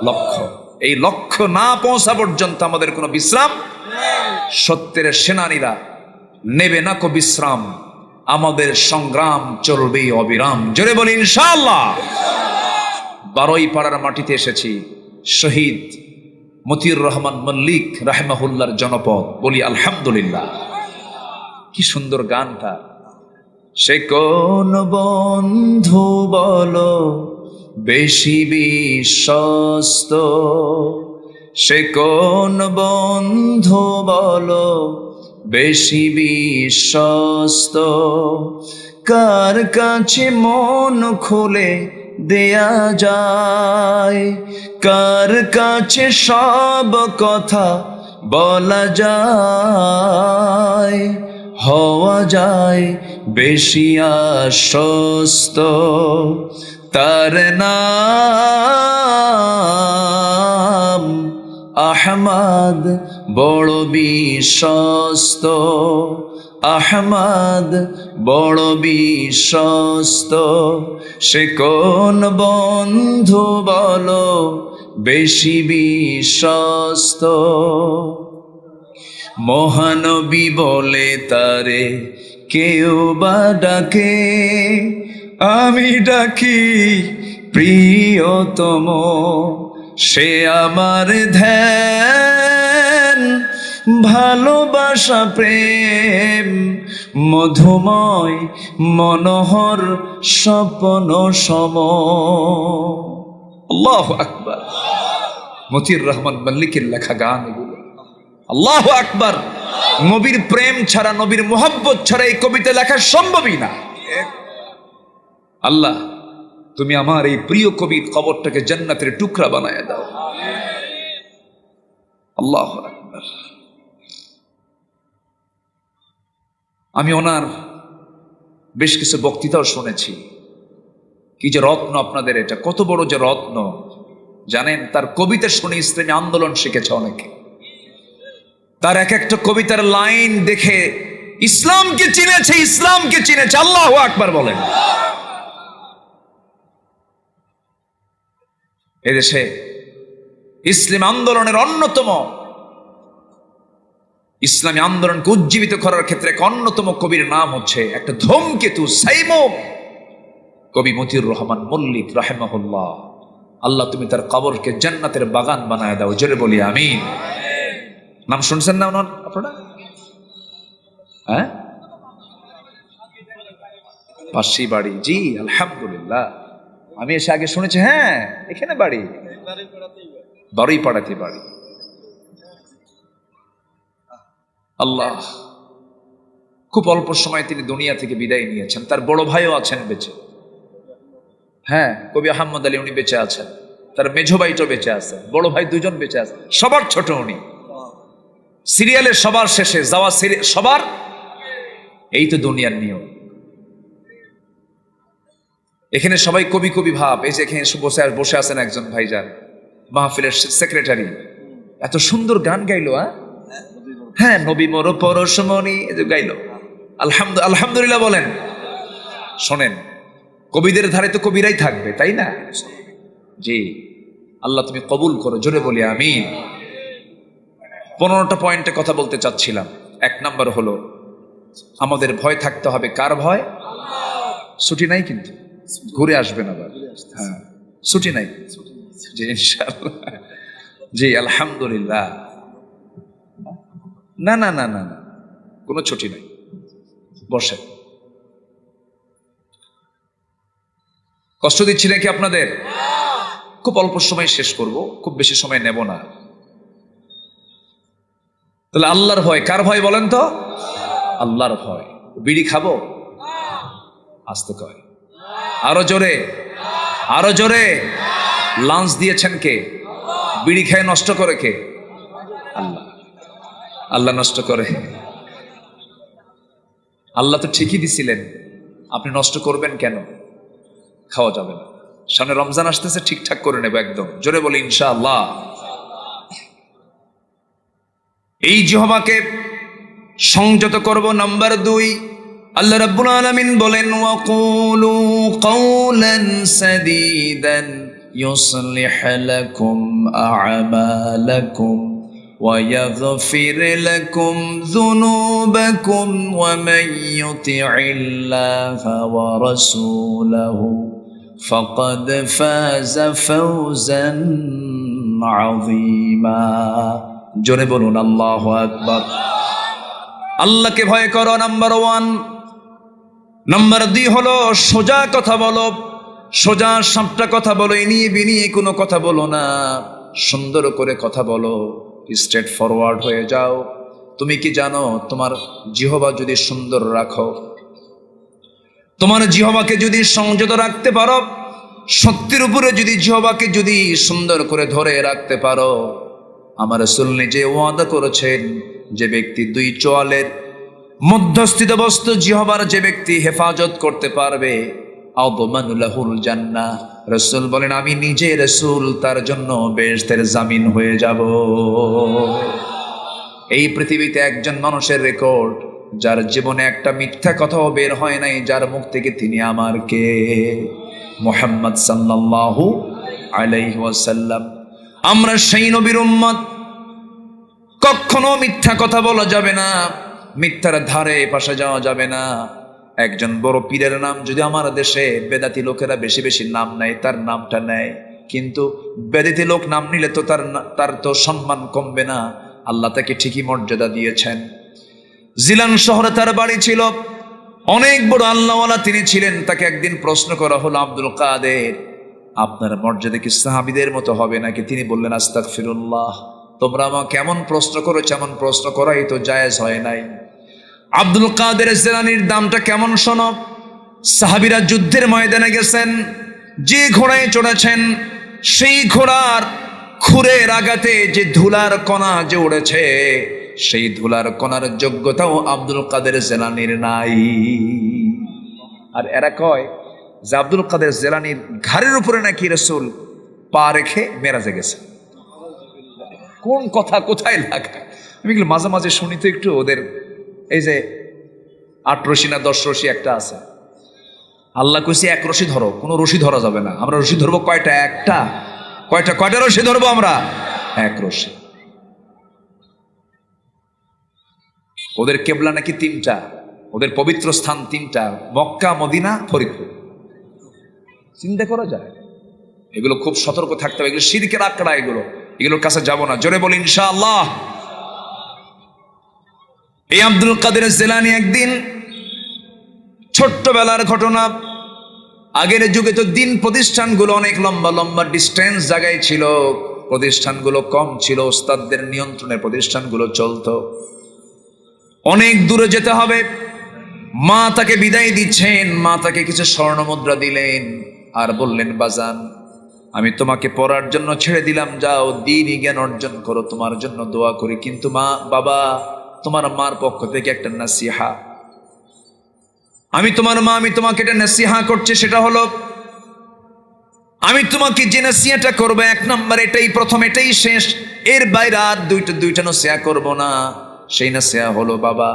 লক্ষ্য? এই লক্ষ্য না পৌঁছা পর্যন্ত আমাদের কোনো বিশ্রাম। সত্যের সেনানীরা নেবে না কো বিশ্রাম, আমাদের সংগ্রাম চলবে অবিরাম। জোরে বলি ইনশাআল্লাহ। বারুইপাড়ার মাটিতে এসেছি, শহীদ মতিউর রহমান মল্লিক রাহিমাহুল্লাহর জনপদ। বলি আলহামদুলিল্লাহ। কি সুন্দর গানটা। সে কোন বন্ধু বলো বেশি বিশ্বস্ত, সে কোন বন্ধু বলো বেশি বিশ্বস্ত, কার কাছে মন খুলে দেয়া যায়, কার কাছে সব কথা বলা যায়, হওয়া যায় বেশি আশ্বস্ত, তার নাম আহমদ বড় বিশ্বস্ত, আহমদ বড় বিশ্বস্ত। সে কোন বন্ধু বলো বেশি বিশ্বস্ত, মহানবী বলে তারে কেউ বা ডাকে, আমি ডাকি প্রিয়তম, সে আমার ধ্যান ভালোবাসা প্রেম মধুময় মনোহর স্বপ্ন সম। আল্লাহু আকবার। মতিউর রহমান মল্লিকের লেখা গান এগুলো। আল্লাহু আকবার। নবীর প্রেম ছাড়া, নবীর মোহাব্বত ছাড়া এই কবিতা লেখা সম্ভবই না। আল্লাহ, তুমি আমার এই প্রিয় কবির কবরটাকে জান্নাতের টুকরা বানায় দাও। আল্লাহু আকবার। আমি ওনার বেশ কিছু বক্তৃতাও শুনেছি। কি যে রত্ন আপনাদের, এটা কত বড় যে রত্ন জানেন? তার কবিতা শুনে ইসলামী আন্দোলন শিখেছে অনেকে। তার এক একটা কবিতার লাইন দেখে ইসলামকে চিনেছে, ইসলামকে চিনেছে। আল্লাহু আকবার বলেন। এদেশে ইসলামী আন্দোলনের অন্যতম, ইসলামী আন্দোলনকে উজ্জীবিত করার ক্ষেত্রে এক অন্যতম কবির নাম হচ্ছে, একটা ধূমকেতু সাইমুম, কবি মতিউর রহমান মল্লিক রাহিমাহুল্লাহ। আল্লাহ তুমি তার কবরকে জান্নাতের বাগান বানায় দাও। জোরে বলি আমিন। নাম শুনছেন না ওনার আপনারা? হ্যাঁ, পাশেই বাড়ি। জি আলহামদুলিল্লাহ। আমি এসে আগে শুনেছি, হ্যাঁ এখানে বাড়ি, বারুইপাড়াতে বাড়ি। আল্লাহ, খুব অল্প সময় তিনি দুনিয়া থেকে বিদায় নিয়েছেন। তার বড় ভাইও আছেন বেঁচে। হ্যাঁ, কবি আহমদ আলী, উনি বেঁচে আছেন। তার মেঝো ভাইটাও বেঁচে আছে, বড় ভাই দুজন বেঁচে আছে। সবার ছোট উনি, সিরিয়ালের সবার শেষে যাওয়া, সবার। এই তো দুনিয়ার নিয়ম। এখানে সবাই কবি কবি ভাব। এই যে এখানে বসে আছেন একজন ভাইজান, মাহফিলের সেক্রেটারি, এত সুন্দর গান গাইলো। হ্যাঁ, নবী মোর পরশমণি গাইলো। আলহামদুলিল্লাহ বলেন। শোনেন, কবিদের ধারে তো কবিরাই থাকবে, তাই না? জি, আল্লাহ তুমি কবুল করো। জোরে বলি আমিন। 15টা পয়েন্টে কথা বলতে চাচ্ছিলাম। 1 নাম্বার হলো, আমাদের ভয় থাকতে হবে। কার ভয়? ছুটি নাই কিন্তু, ঘুরে আসবেন আবার। হ্যাঁ, ছুটি নাই। জি ইনশাআল্লাহ। জি আলহামদুলিল্লাহ। না না না না না, কোনো ছুটি নাই। বসে। কষ্ট দিচ্ছি নাকি আপনাদের? খুব অল্প সময় শেষ করব, খুব বেশি সময় নেব না। তাহলে আল্লাহর ভয়। কার ভয় বলেন তো? আল্লাহর ভয়। বিড়ি খাবো? আস্তে কয়, আরো জোরে, আরো জোরে। লাঞ্চ দিয়েছেন কে? বিড়ি খেয়ে নষ্ট করে কে? আল্লাহ। আল্লাহ নষ্ট করে। আল্লাহ তো ঠিকই দিছিলেন, আপনি নষ্ট করবেন কেন? খাওয়া যাবে না, সামনে রমজান আসতেছে, ঠিকঠাক করে নেব একদম। জোরে বলি ইনশাআল্লাহ। এই জিহ্বাকে সংযত করব। নাম্বার 2, আল্লাহ রাব্বুল আলামিন বলেন ওয়াকুলু কাওলান সাদীদান ইউসলিহ লাকুম আ'মালাকুম ওয়া ইয়াগফির লাকুম যুনুবাকুম ওয়া মান ইউতি'ইল্লাহা ওয়া রাসূলাহু ফাকাদ ফাযা ফাওজান আযীমা। জোরে বলুন আল্লাহু আকবার। আল্লাহকে ভয় করো, নাম্বার 1। নাম্বার 2 হলো সোজা কথা বলো, সোজা সাপটা কথা বলো, এনিয়ে বিনিয়ে কোনো কথা বলো না, সুন্দর করে কথা বলো, স্ট্রেট ফরওয়ার্ড হয়ে যাও। তুমি কি জানো, তোমার জিহ্বা যদি সুন্দর রাখো, তোমার জিহ্বাকে যদি সংযত রাখতে পারো, সত্যের উপরে যদি জিহ্বাকে যদি সুন্দর করে ধরে রাখতে পারো, আমার রাসূল নিজে ওয়াদা করেছেন, যে ব্যক্তি 2 চোয়ালের মধ্যস্থিত বস্তু জিহ্বার যে ব্যক্তি হেফাজত করতে পারবে, আযমানু লাহুল জান্নাহ, রাসূল বলেন আমি নিজে রাসূল তার জন্য বেহেশতের জামিন হয়ে যাব। এই পৃথিবীতে একজন মানুষের রেকর্ড, যার জীবনে একটা মিথ্যা কথাও বের হয় নাই যার মুখ থেকে, তিনি আমার কে? মুহাম্মদ সাল্লাল্লাহু আলাইহি ওয়াসাল্লাম। আমরা সেই নবীর উম্মত, কখনো মিথ্যা কথা বলা যাবে না, মিথ্যার ধারে পাশে যাওয়া যাবে না। একজন বড় পীরের নাম যদি আমার দেশে বেদাতি লোকেরা বেশি বেশি নাম নেয়, তার নামটা নেয়, কিন্তু বেদাতি লোক নাম নিলে তো তার তো সম্মান কমবে না, আল্লাহ তাকে ঠিকই মর্যাদা দিয়েছেন। জিলান শহরে তার বাড়ি ছিল, অনেক বড় আল্লাহওয়ালা তিনি ছিলেন। তাকে একদিন প্রশ্ন করা হলো, আব্দুল কাদের, আপনার মর্যাদা কি সাহাবীদের মতো হবে নাকি? তিনি বললেন আস্তাগফিরুল্লাহ, তোমরা আমাকে কেমন প্রশ্ন করেছো, এমন প্রশ্ন করাই তো জায়েজ হয় নাই। আব্দুল কাদের জিলানীর দামটা কেমন শোনো। সাহাবীরা যুদ্ধের ময়দানে গেছেন, যে ঘোড়ায় চড়েছেন সেই ঘোড়ার খুরের আঘাতে যে ধুলার কণা যে উড়েছে, সেই ধুলার কণার যোগ্যতাও আব্দুল কাদের জিলানীর নাই। আর এরা কয় যে আব্দুল কাদের জিলানীর ঘাড়ের উপরে নাকি রাসূল পা রেখে মেরাজে গেছে। কোন কথা কোথায় লাগা? আমি এগুলো মাঝে মাঝে শুনি তো একটু, ওদের এই যে 8 রশি না 10 রশি একটা আছে, আল্লাহ কইছে 1 রশি ধরো, কোনো রশি ধরা যাবে না। আমরা রশি ধরবো কয়টা? একটা। কয়টা রশি ধরবো আমরা? 1 রশি। ওদের কেবলা নাকি 3টা, ওদের পবিত্র স্থান 3টা, মক্কা, মদিনা, ফরিদপুর। চিন্তা করা যায়? এগুলো খুব সতর্ক থাকতে হবে, এগুলো শিরকের আঁকড়া, এগুলোর কাছে যাব না। জোরে বলি ইনশাআল্লাহ। এই আব্দুল কাদের জিলানী একদিন, ছোট্টবেলার ঘটনা, আগের যুগে তো দিন প্রতিষ্ঠানগুলো অনেক লম্বা লম্বা ডিস্টেন্স জায়গায় ছিল, প্রতিষ্ঠানগুলো কম ছিল, ওস্তাদদের নিয়ন্ত্রণে প্রতিষ্ঠানগুলো চলতো, অনেক দূরে যেতে হবে। মা তাকে বিদায় দিচ্ছেন, মা তাকে কিছু স্বর্ণ মুদ্রা দিলেন আর বললেন, বাজান আমি তোমাকে পড়ার জন্য ছেড়ে দিলাম, যাও দ্বীনি জ্ঞান অর্জন করো, তোমার জন্য দোয়া করি, কিন্তু বাবা তোমার মার পক্ষ থেকে একটা নাসিহা, আমি তোমার মা, আমি তোমাকে একটা নাসিহা করছি, সেটা হলো আমি তোমাকে যে নাসিহাটা করবো, 1 নম্বর এটাই প্রথম, এটাই শেষ, এর বাইরে আর দুইটা নাসিহা করব না। সেই নাসিহা হলো, বাবা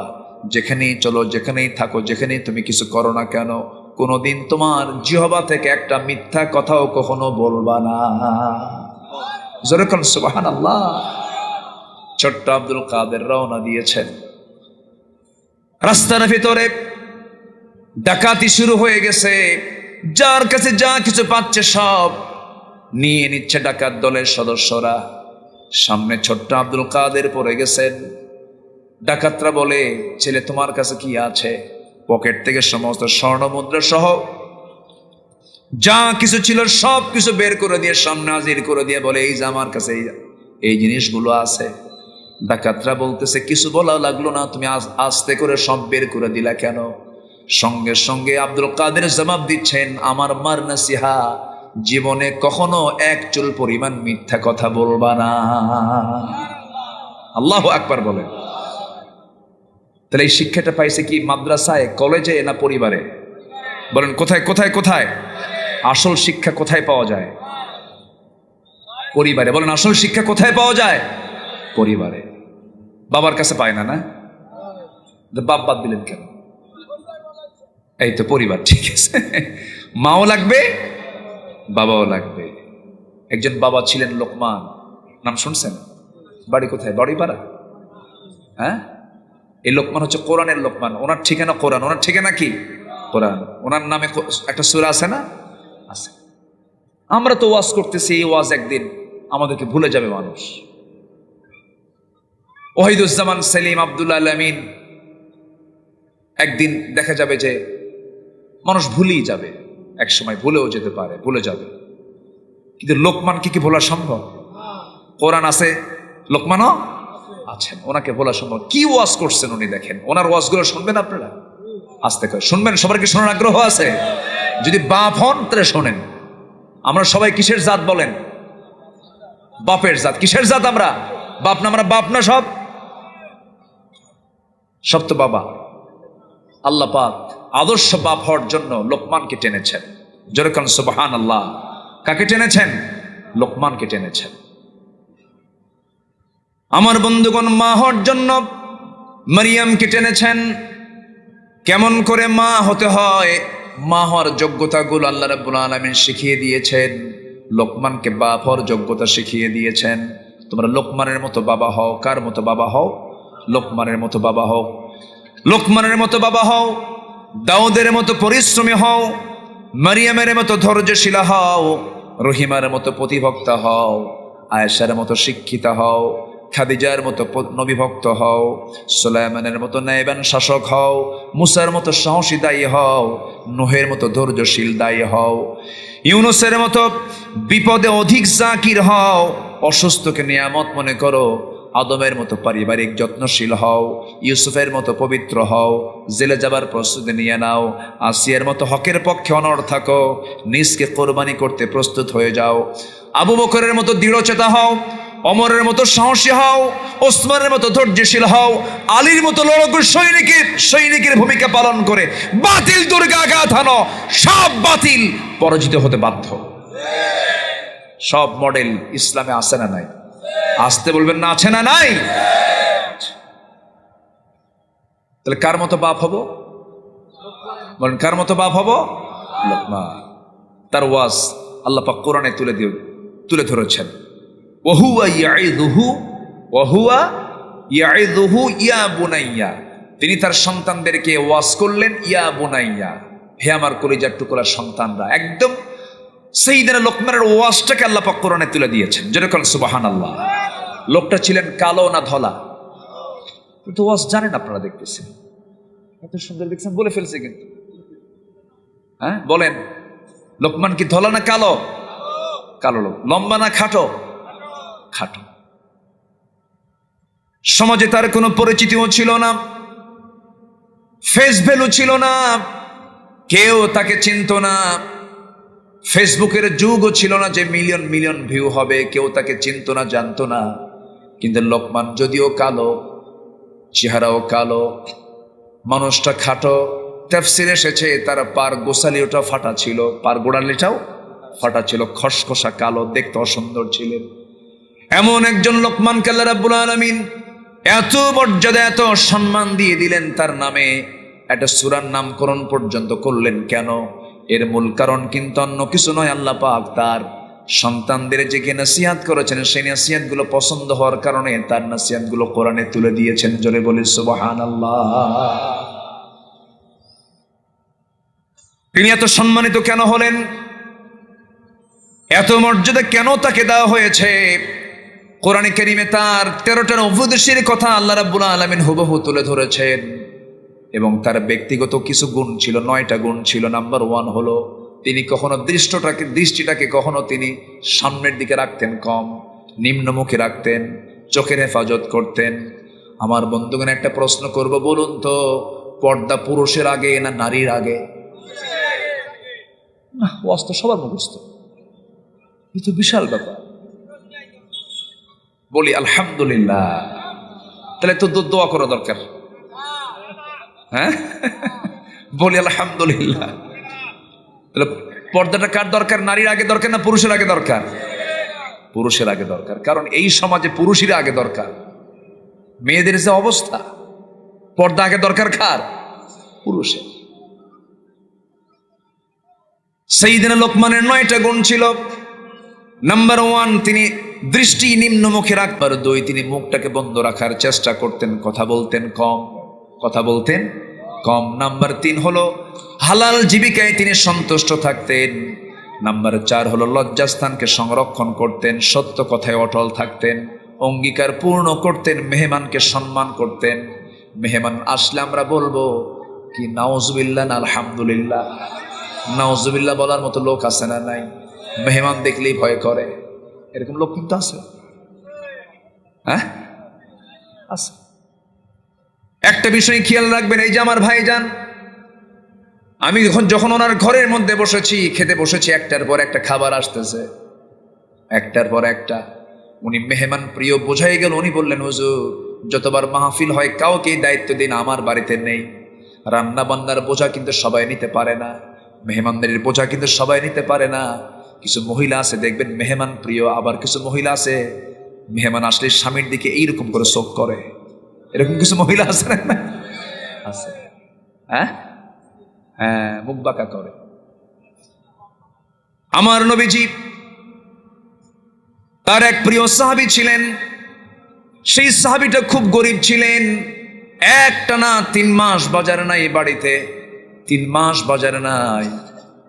যেখানেই চলো, যেখানেই থাকো, যেখানেই তুমি কিছু করো না কেন, কোনোদিন তোমার জিহ্বা থেকে একটা মিথ্যা কথাও কখনো বলবা না। জোরে বলুন সুবহানাল্লাহ। ছোট্ট আব্দুল কাদের রওনা দিয়েছেন, রাস্তার ভিতরে ডাকাতি শুরু হয়ে গেছে, যার কাছে যা কিছু পাচ্ছে সব নিয়ে নিচ্ছে ডাকাত দলের সদস্যরা। সামনে ছোট্ট আব্দুল কাদের পড়ে গেছেন। ডাকাতরা বলে, ছেলে তোমার কাছে কি আছে? পকেট থেকে সমস্ত স্বর্ণ মুদ্রা সহ যা কিছু ছিল সব কিছু বের করে দিয়ে সামনে হাজির করে দিয়ে বলে, এই যে আমার কাছে এই জিনিসগুলো আছে। ডাকাতরা বলতেছে, কিছু বলা লাগলো না, তুমি আস্তে করে সব বের করে দিলা কেন? সঙ্গে সঙ্গে আব্দুল কাদের জবাব দিচ্ছেন, আমার মার নাসিহা, জীবনে কখনো 1 চুল পরিমাণ মিথ্যা কথা বলবা না। আল্লাহু আকবার বলেন। তাহলে এই শিক্ষাটা পাইছে কি মাদ্রাসায়, কলেজে, না পরিবারে? বলেন কোথায় কোথায় কোথায়? আসল শিক্ষা কোথায় পাওয়া যায়? পরিবারে। বলেন আসল শিক্ষা কোথায় পাওয়া যায়? পরিবারে। বাবার কাছে পায় না, না? বাপ বাদ দিলেন কেন? এই তো পরিবার, ঠিক আছে। মাও লাগবে, বাবাও লাগবে। একজন বাবা ছিলেন লোকমান, নাম শুনছেন? বাড়ি কোথায়? বাড়িপাড়া। হ্যাঁ, এই লোকমান হচ্ছে কোরআনের লোকমান। ওনার ঠিকানা কোরআন। ওনার ঠিকানা কি? কোরআন। ওনার নামে একটা সূরা আছে না? আছে। আমরা তো ওয়াজ করতেছি, এই ওয়াজ একদিন আমাদেরকে ভুলে যাবে মানুষ। ওয়াহিদুজ্জামান সেলিম, আব্দুল্লাহ আমিন, একদিন দেখা যাবে যে মানুষ ভুলেই যাবে, এক সময় ভুলেও যেতে পারে, ভুলে যাবে। কিন্তু লোকমানকে কি ভোলা সম্ভব? কোরআন আছে, লোকমানও আছেন, ওনাকে ভোলা সম্ভব। কি ওয়াজ করছেন উনি, দেখেন। ওনার ওয়াজগুলো শুনবেন আপনারা? আস্তে করে শুনবেন। সবার কি শোনার আগ্রহ আছে? যদি বাপ হন তাহলে শোনেন। আমরা সবাই কিসের জাত বলেন? বাপের জাত। কিসের জাত আমরা? বাপ না? আমরা বাপ না? সব তো বাবা। আল্লাহ পাক আদর্শ বাপ হওয়ার জন্য লোকমানকে টেনেছেন। যেরকম সুবহানাল্লাহ। কাকে টেনেছেন? লোকমানকে টেনেছেন। আমার বন্ধুগণ, মা হওয়ার জন্য মারিয়ামকে টেনেছেন। কেমন করে মা হতে হয়, মা হওয়ার যোগ্যতাগুলো আল্লাহ রাব্বুল আলামিন শিখিয়ে দিয়েছেন। লোকমানকে বাপ হওয়ার যোগ্যতা শিখিয়ে দিয়েছেন। তোমরা লোকমানের মতো বাবা হও। কার মতো বাবা হও? লোকমানের মতো বাবা হও। লোকমানের মতো বাবা হও। দাউদের মতো পরিশ্রমী হও। মারিয়ামের মতো ধৈর্যশীলা হও। রহিমার মতো প্রতিভক্তা হও। আয়েশার মতো শিক্ষিতা হও। খাদিজার মতো নবিভক্ত হও। সুলাইমানের মতো ন্যায়বান শাসক হও। মুসার মতো সাহসী দায়ী হও। নূহের মতো ধৈর্যশীল দায়ী হও। ইউনুসের মতো বিপদে অধিক জাকির হও। অসুস্থকে নিয়ামত মনে করো। আদমের মতো পারিবারিক যত্নশীল হও। ইউসুফের মতো পবিত্র হও। জেলে যাবার প্রস্তুতি নিয়ে নাও। আসিয়ার মতো হকের পক্ষে অনড় থাকো। নিজকে কোরবানি করতে প্রস্তুত হয়ে যাও। আবু বকরের মতো দৃঢ়চেতা হও। ওমরের মতো সাহসী হও। ওসমানের মতো ধৈর্যশীল হও। আলীর মতো লড়াকু সৈনিকের ভূমিকা পালন করে বাতিল দুর্গে আঘাত হানো। সব বাতিল পরাজিত হতে বাধ্য। সব মডেল ইসলামে আছে না নাই? আসতে বলবেন না, আছে না নাই? তাহলে কার মতো বাপ হব? বলেন কার মতো বাপ হব? লোকমান। তার ওয়াজ আল্লাহ পাক কোরআনে তুলে ধরেছেন। ওহুয়া ইয়াইযুহু ইয়া বুনাইয়া। তিনি তার সন্তানদেরকে ওয়াজ করলেন, ইয়া বুনাইয়া, হে আমার কলিজার টুকরা সন্তানরা। একদম সাইয়্যিদনা লোকমানের ওয়াজটাকে আল্লাহ পাক কোরআনে তুলে দিয়েছেন। যেরকম সুবহানাল্লাহ। লোকটা ছিলেন কালো না ধলা? কিন্তু ওয়াজ জানেন আপনারা, দেখতেছেন এত সুন্দর দেখছেন, বলে ফেলছে কিন্তু। হ্যাঁ বলেন, লোকমান কি ধলা না কালো? কালো লোক। লম্বা না খাটো? খাটো। সমাজে তার কোনো পরিচিতিও ছিল না, ফেস ভ্যালু ছিল না, কেউ তাকে চিনত না। ফেসবুকের যুগও ছিল না যে মিলিয়ন মিলিয়ন ভিউ হবে, কেউ তাকে চিনত না, জানতো না। কিন্তু লোকমান যদিও কালো, চেহারাও কালো, মানুষটা খাটো। তাফসীরে এসেছে তার পার গোসালিওটা ফাটা ছিল, পার গোড়ালিটাও ফাটা ছিল, খসখসা কালো, দেখতে অসুন্দর ছিলেন। এমন একজন লোকমানকে আল্লাহ রাব্বুল আলামিন এত মর্যাদা, এত সম্মান দিয়ে দিলেন। তার নামে একটা সূরার নামকরণ পর্যন্ত করলেন। কেন? এর মূল কারণ কিন্তু অন্য কিছু নয়, আল্লাহ পাক তার সন্তানদের যে নসিহত করেছেন, সেই নসিহতগুলো পছন্দ হওয়ার কারণে তার নসিহতগুলো কোরআনে তুলে দিয়েছেন। জোরে বলি সুবহানাল্লাহ। তিনি এত সম্মানিত কেন হলেন? এত মর্যাদা কেন তাকে দেওয়া হয়েছে? কোরআনে কারিমে তার 13টার উপদেশের কথা আল্লাহ রাব্বুল আলামিন হুবহু তুলে ধরেছেন। এবং তার ব্যক্তিগত কিছু গুণ ছিল, 9টা গুণ ছিল। নাম্বার 1 হলো তিনি কখনো দৃষ্টিটাকে কখনো তিনি সামনের দিকে রাখতেন কম, নিম্নমুখী রাখতেন, চোখের হেফাজত করতেন। আমার বন্ধুগণ, একটা প্রশ্ন করব, বলুন তো, পর্দা পুরুষের আগে না নারীর আগে? না, ওয়াজ তো সবার মুখস্থ, এ তো বিশাল ব্যাপার। বলি আলহামদুলিল্লাহ। তাহলে তো দোয়া করা দরকার। হ্যাঁ, বলি আলহামদুলিল্লাহ। তাহলে পর্দাটা কার দরকার? নারীর আগে দরকার না পুরুষের আগে দরকার? পুরুষের আগে দরকার, কারণ এই সমাজে পুরুষের আগে দরকার। মেয়েদের যে অবস্থা, পর্দা আগে দরকার কার? পুরুষের। সাইয়েদনা লোকমানের 9টা গুণ ছিল। নাম্বার 1, তিনি দৃষ্টি নিম্নমুখী রাখবার। 2, তিনি মুখটাকে বন্ধ রাখার চেষ্টা করতেন, কথা বলতেন কম। নাম্বার 3 হলো হালাল জীবিকায় তিনি সন্তুষ্ট থাকতেন। নাম্বার 4 হলো লজ্জাস্থানকে সংরক্ষণ করতেন, সত্য কথায় অটল থাকতেন, অঙ্গীকার পূর্ণ করতেন, মেহমানকে সম্মান করতেন। মেহমান আসলে আমরা বলবো কি নাউজুবিল্লাহ না আলহামদুলিল্লাহ? নাউজুবিল্লাহ বলার মতো লোক আছে না নাই? মেহমান দেখলেই ভয় করে, এরকম লোক কিন্তু আছে। হ্যাঁ, আছে। একটা বিষয় খেয়াল রাখবেন, এই যে আমার ভাইজান, আমি যখন ওনার ঘরের মধ্যে বসেছি, খেতে বসেছি, একটার পর একটা খাবার আসতেছে, একটার পর একটা। উনি মেহমান প্রিয় বোঝাই গেল। উনি বললেন, হুজুর যতবার মাহফিল হয় কাউকে দায়িত্ব দিন, আমার বাড়িতে নেই। রান্না বান্নার বোঝা কিন্তু সবাই নিতে পারে না, মেহমানদারির বোঝা কিন্তু সবাই নিতে পারে না। কিছু মহিলা আছে দেখবেন মেহমান প্রিয়, আবার কিছু মহিলা আছে মেহমান আসলে স্বামীর দিকে এইরকম করে চোখ করে। এরকম কিছু মহিলা আছে না? আছে। হ্যাঁ, মুখ বাঁকা করে। আমার নবীজি তার এক প্রিয় সাহাবী ছিলেন। সেই সাহাবীটা খুব গরিব ছিলেন। একটানা 3 মাস বাজার নাই বাড়িতে, 3 মাস বাজার নাই।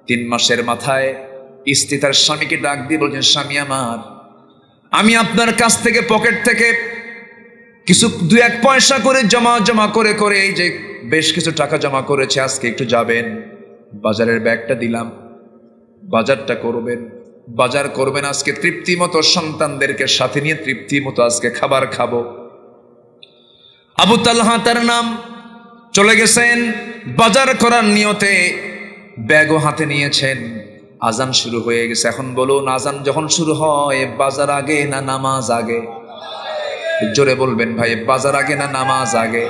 3 মাসের মাথায় স্ত্রী তার স্বামীকে ডাক দিয়ে বলছেন, স্বামী আমার, আমি আপনার কাছ থেকে পকেট থেকে কিছু 2-1 পয়সা করে জমা করে এই যে বেশ কিছু টাকা জমা করেছে, আজকে একটু যাবেন, বাজারের ব্যাগটা দিলাম, বাজারটা করবেন, বাজার করবেন, আজকে তৃপ্তি মতো সন্তানদেরকে সাথে নিয়ে তৃপ্তি মতো আজকে খাবার খাবো। আবু তালহা তার নাম, চলে গেছেন বাজার করার নিয়তে, ব্যাগও হাতে নিয়েছেন। আজান শুরু হয়ে গেছে। এখন বলুন, আজান যখন শুরু হয় বাজার আগে না নামাজ আগে? জোরে বলবেন ভাই, বাজার আগে না নামাজ আগে?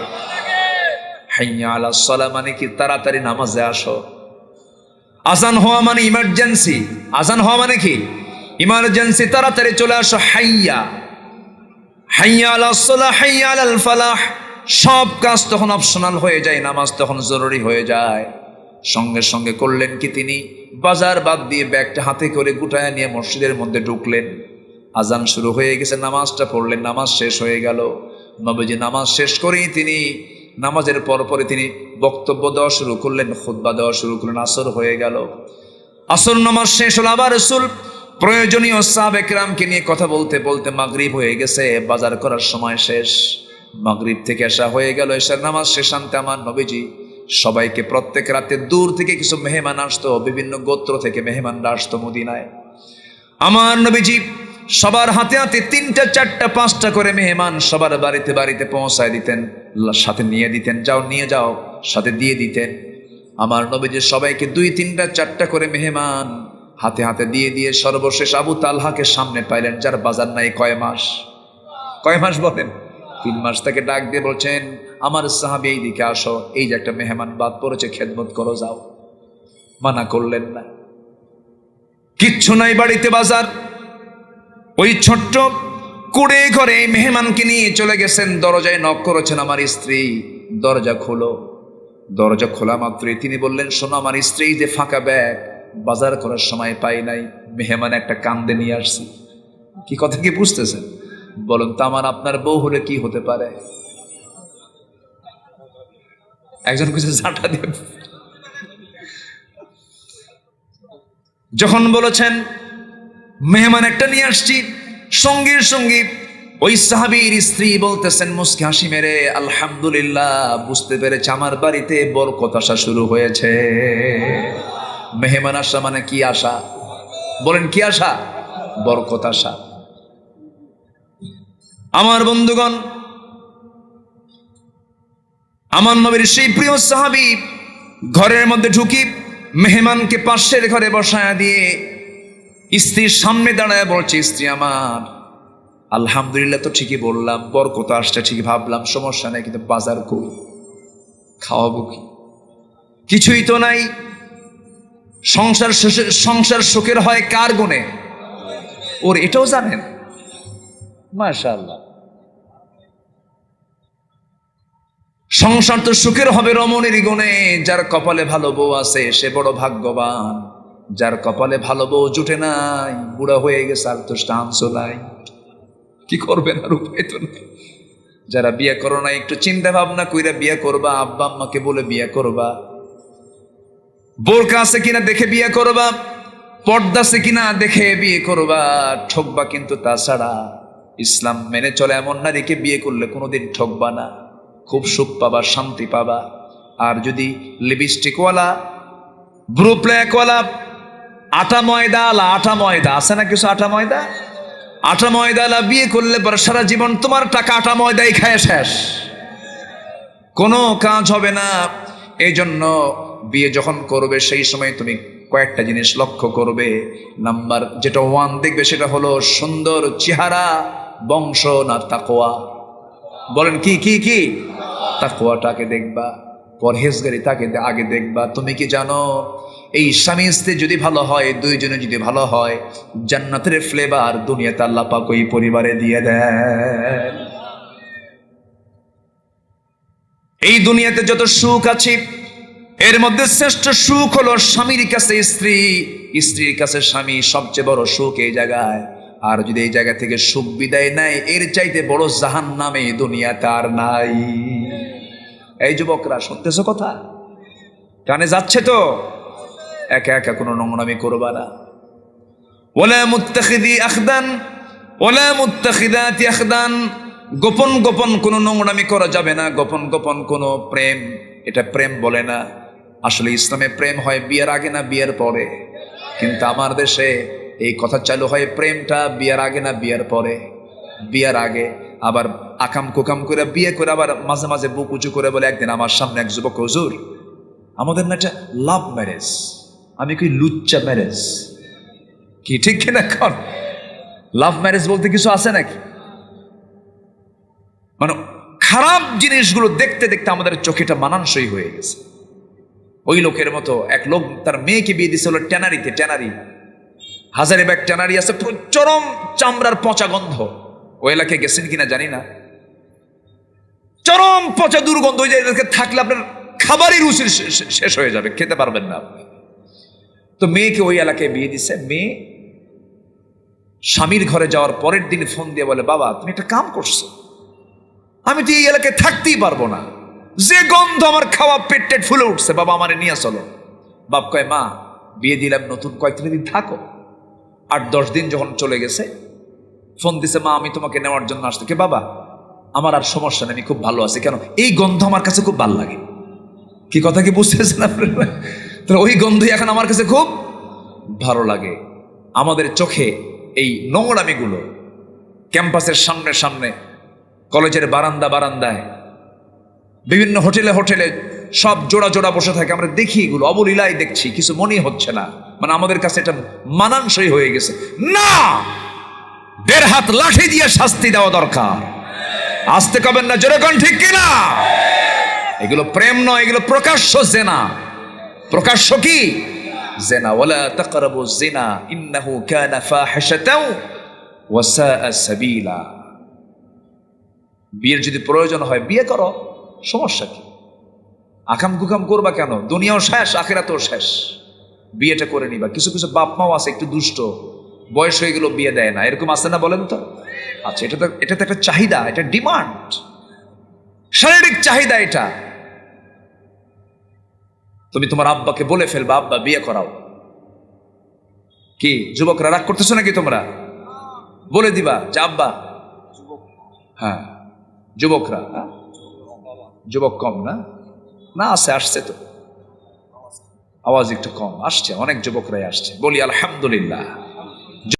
হাইয়া আলাস সালাহ মানে কি? তাড়াতাড়ি নামাজে আসো। আজান হওয়া মানে ইমার্জেন্সি। আজান হওয়া মানে কি? ইমার্জেন্সি। তাড়াতাড়ি চলে আসো। হাইয়া আলাস সালাহ, হাইয়া আলাল ফালাহ। সব কাজ তখন অপশনাল হয়ে যায়, নামাজ তখন জরুরি হয়ে যায়। সঙ্গে সঙ্গে করলেন কি, তিনি বাজার বাদ দিয়ে ব্যাগটা হাতে করে গুটায় নিয়ে মসজিদের মধ্যে ঢুকলেন। আজান শুরু হয়ে গেছে, নামাজটা পড়লেন, নামাজ শেষ হয়ে গেল। নবীজি নামাজ শেষ করেই তিনি নামাজের পরপরে তিনি বক্তব্য দেওয়া শুরু করলেন, খুতবা দেওয়া শুরু করলেন। আসর হয়ে গেল, আসর নামাজ শেষ হলো। আবার রাসূল প্রয়োজনীয় সাহাবে কেরামকে নিয়ে কথা বলতে বলতে মাগরিব হয়ে গেছে, বাজার করার সময় শেষ। মাগরিব থেকে এশা হয়ে গেল, এশার নামাজ শেষ আনতে আমার নবীজি সবাইকে, প্রত্যেক রাতে দূর থেকে কিছু মেহমান আসতো, বিভিন্ন গোত্র থেকে মেহমানরা আসতো মদিনায়। আমার নবীজি সবার হাতে হাতে 3টা 4টা 5টা করে মেহমান সবার বাড়িতে বাড়িতে পৌঁছায় দিতেন, সাথে নিয়ে দিতেন, যাও নিয়ে যাও, সাথে দিয়ে দিতেন। আমার নবীজি সবাইকে 2-3টা 4টা করে মেহমান হাতে হাতে দিয়ে সর্বশেষ আবু তালহাকে সামনে পাইলেন, যার বাজার নাই কয় মাস বলেন? 3 মাস। তাকে ডাক দিয়ে বলছেন, আমার সাহাবী এইদিকে আসো, এই যে একটা মেহমান বাদ পড়েছে, খেদমত করো, যাও। মানা করলেন না। কিচ্ছু নাই বাড়িতে, বাজার। ওই ছোট্ট কুড়ে ঘরে মেহমানকে নিয়ে চলে গেছেন। দরজায় নক করেছেন, আমার স্ত্রী, দরজা খোলো। দরজা খোলা মাত্রই তিনি বললেন, শোনো আমার স্ত্রী, যে ফাঁকা ব্যাগ বাজার করার সময় পাই নাই, মেহমান একটা কান্দে নিয়ে আসছি। কি কথা কি বুঝতেছেন? বলুন তো, আমার আপনার বউ হলে কি হতে পারে? একজন কিছু ঝাঁটা দেন। যখন বলেছেন মেহমান একটা নিয়ে আসছি, সঙ্গে সঙ্গে ওই সাহাবীর স্ত্রী বলতেছেন মুস্কি হাসি মেরে, আলহামদুলিল্লাহ, বুঝতে পেরেছে আমার বাড়িতে বরকত আসা শুরু হয়েছে। মেহমান আসা মানে কি আসা? বলেন কি আসা? বরকত আসা। আমার বন্ধুগণ, আমার নবীর সেই প্রিয় সাহাবী ঘরের মধ্যে ঢুকি মেহমানকে পাশের ঘরে বসায়া দিয়ে স্ত্রীর সামনে দাঁড়ায় বলছে, স্ত্রী আমার, আলহামদুলিল্লাহ তো ঠিকই বললাম, বরকত আসছে ঠিকই ভাবলাম, সমস্যা নেই, কিন্তু বাজার করি। খাওয়াবো কি? কিছুই তো নাই। সংসার সুখের হয় কার গুণে? ওর এটাও জানেন? মাশাআল্লাহ। সংসার তো সুখের হবে রমণীর গুণে। যার কপালে ভালো বউ আছে সে বড় ভাগ্যবান। যার কপালে ভালো বউ জুটে নাই, বুড়া হয়ে গেছে, আর তো চান্সও নাই, কি করবেন? আর উপায় তো নাই। যারা বিয়ে করো না একটু চিন্তা ভাবনা কইরা বিয়ে করবা, আব্বা আম্মাকে বলে বিয়ে করবা, বোরকা আছে কিনা দেখে বিয়ে করবা, পর্দা আছে কিনা দেখে বিয়ে করবা, ঠকবা কিন্তু। তাছাড়া ইসলাম মেনে চলে এমন নারীকে বিয়ে করলে কোনোদিন ঠকবা না, খুব সুখ পাবা, শান্তি পাবা। আর যদি লিপস্টিকওয়ালা, ব্রু প্ল্যাকওয়ালা, আটা ময়দা আছে না কিছু, আটা ময়দালা বিয়ে করলে পরে সারা জীবন তোমার টাকা আটা ময়দাই খায় শেষ, কোনো কাজ হবে না। এই জন্য বিয়ে যখন করবে সেই সময় তুমি কয়েকটা জিনিস লক্ষ্য করবে। নাম্বার যেটা 1 দেখবে সেটা হলো সুন্দর চেহারা, বংশ না তাকওয়া? বলেন কি কি কি? তাকওয়াটাকে দেখবা, পরহেজগারি তাকে আগে দেখবা। তুমি কি জানো এই স্বামী স্ত্রী যদি ভালো হয়, দুইজনে যদি ভালো হয়, জান্নাতের ফ্লেভার দুনিয়াতে আল্লাহ পাক ওই পরিবারে দিয়ে দেন। এই দুনিয়াতে যত সুখ আছে এর মধ্যে শ্রেষ্ঠ সুখ হলো স্বামীর কাছে স্ত্রী, স্ত্রীর কাছে স্বামী, সবচেয়ে বড় সুখ এই জায়গায়। আর যদি এই জায়গা থেকে সুখ বিদায় নেয়, এর চাইতে বড় জাহান্নামে দুনিয়াতে আর নাই। এই যুবকরা শুনতেছো কথা? কানে যাচ্ছে তো? একা একা কোনো নোংরামি করবা না। ওয়ালা মুত্তাখিদি আখদান ওয়ালা মুত্তাখিদাতি আখদান, গোপন গোপন কোনো নোংরামি করা যাবে না, গোপন গোপন কোনো প্রেম, এটা প্রেম বলে না। আসলে ইসলামে প্রেম হয় বিয়ের আগে না বিয়ের পরে? কিন্তু আমার দেশে এই কথা চালু হয় প্রেমটা বিয়ের আগে না বিয়ের পরে? বিয়ের আগে। আবার আকাম কুকাম করে বিয়ে করে আবার মাঝে মাঝে বুক উঁচু করে বলে, একদিন আমার সামনে এক যুবক, হুজুর আমাদের না এটা লাভ ম্যারেজ। আমি কি লুচ্চা ম্যারেজ? কি ঠিক কিনা? এখন লাভ ম্যারেজ বলতে কিছু আছে নাকি? মানে খারাপ জিনিসগুলো দেখতে দেখতে আমাদের চোখেটা মানানসই হয়ে গেছে। ওই লোকের মতো এক লোক তার মেয়েকে বিয়ে দিয়েছিল ট্যানারিতে। ট্যানারি, হাজারিবাগ ট্যানারি আছে, চরম চামড়ার পচা গন্ধ। ওই এলাকায় গেছেন কিনা জানি না, চরম পচা দুর্গন্ধ। ওই জায়গায় থাকলে আপনার খাবারই রুচি শেষ হয়ে যাবে, খেতে পারবেন না আপনি। তো মেয়েকে ওই এলাকায় বিয়ে দিছে। মেয়ে স্বামীর ঘরে যাওয়ার পরের দিন ফোন দিয়ে বলে, বাবা তুমি একটা কাম করছো, আমি তো এই এলাকায় থাকতেই পারবো না, যে গন্ধ আমার খাওয়া পেট টেট ফুলে উঠছে, বাবা আমারে নিয়ে চলো। বাপ কয়, মা বিয়ে দিলাম নতুন, কয়েকদিন থাকো। 8-10 দিন যখন চলে গেছে, ফোন দিছে, মা আমি তোমাকে নেওয়ার জন্য আসতে। কে? বাবা আমার আর সমস্যা নেই, আমি খুব ভালো আছি। কেন? এই গন্ধ আমার কাছে খুব ভালো লাগে। কি কথা কি বুঝতেছেন আপনারা? তাহলে ওই গন্ধই এখন আমার কাছে খুব ভালো লাগে। আমাদের চোখে এই নোংরামিগুলো ক্যাম্পাসের সামনে সামনে, কলেজের বারান্দায়, বিভিন্ন হোটেলে সব জোড়া জোড়া বসে থাকে, আমরা দেখি এগুলো, অবলীলায় দেখছি, কিছু মনেই হচ্ছে না। মানে আমাদের কাছে এটা মানানসই হয়ে গেছে। না, 1.5 হাত লাঠি দিয়ে শাস্তি দেওয়া দরকার। আসতে কবেন না, জোরে কোন ঠিক কিনা? এগুলো প্রেম নয়, এগুলো প্রকাশ্য জেনা। প্রকাশ্য কি? জেনা। ওয়ালা তাকরাবুজ জিনা ইন্নাহু কানা ফাহিশাতাও ওয়া সাআ সাবিলা। বিয়ের যদি প্রয়োজন হয় বিয়ে করো, সমস্যা কি? আকাম কুকাম করবা কেন? দুনিয়াও শেষ, আখিরাতও শেষ। বিয়েটা করে নিবা। কিছু কিছু বাপ মাও আছে একটু দুষ্ট, বয়স হয়ে গেল বিয়ে দেয় না, এরকম আছে না? বলেন তো। আচ্ছা, এটা তো একটা চাহিদা, এটা ডিমান্ড, শারীরিক চাহিদা এটা। তুমি তোমার আব্বাকে বলে ফেলবা, আব্বা বিয়ে করাও। কি যুবকরা রাগ করতেছো নাকি? তোমরা বলে দিবা যে আব্বা। হ্যাঁ যুবকরা, যুবক কম না? না আছে, আসছে তো, আওয়াজ একটু কম আসছে, অনেক যুবকরাই আসছে। বলি আলহামদুলিল্লাহ।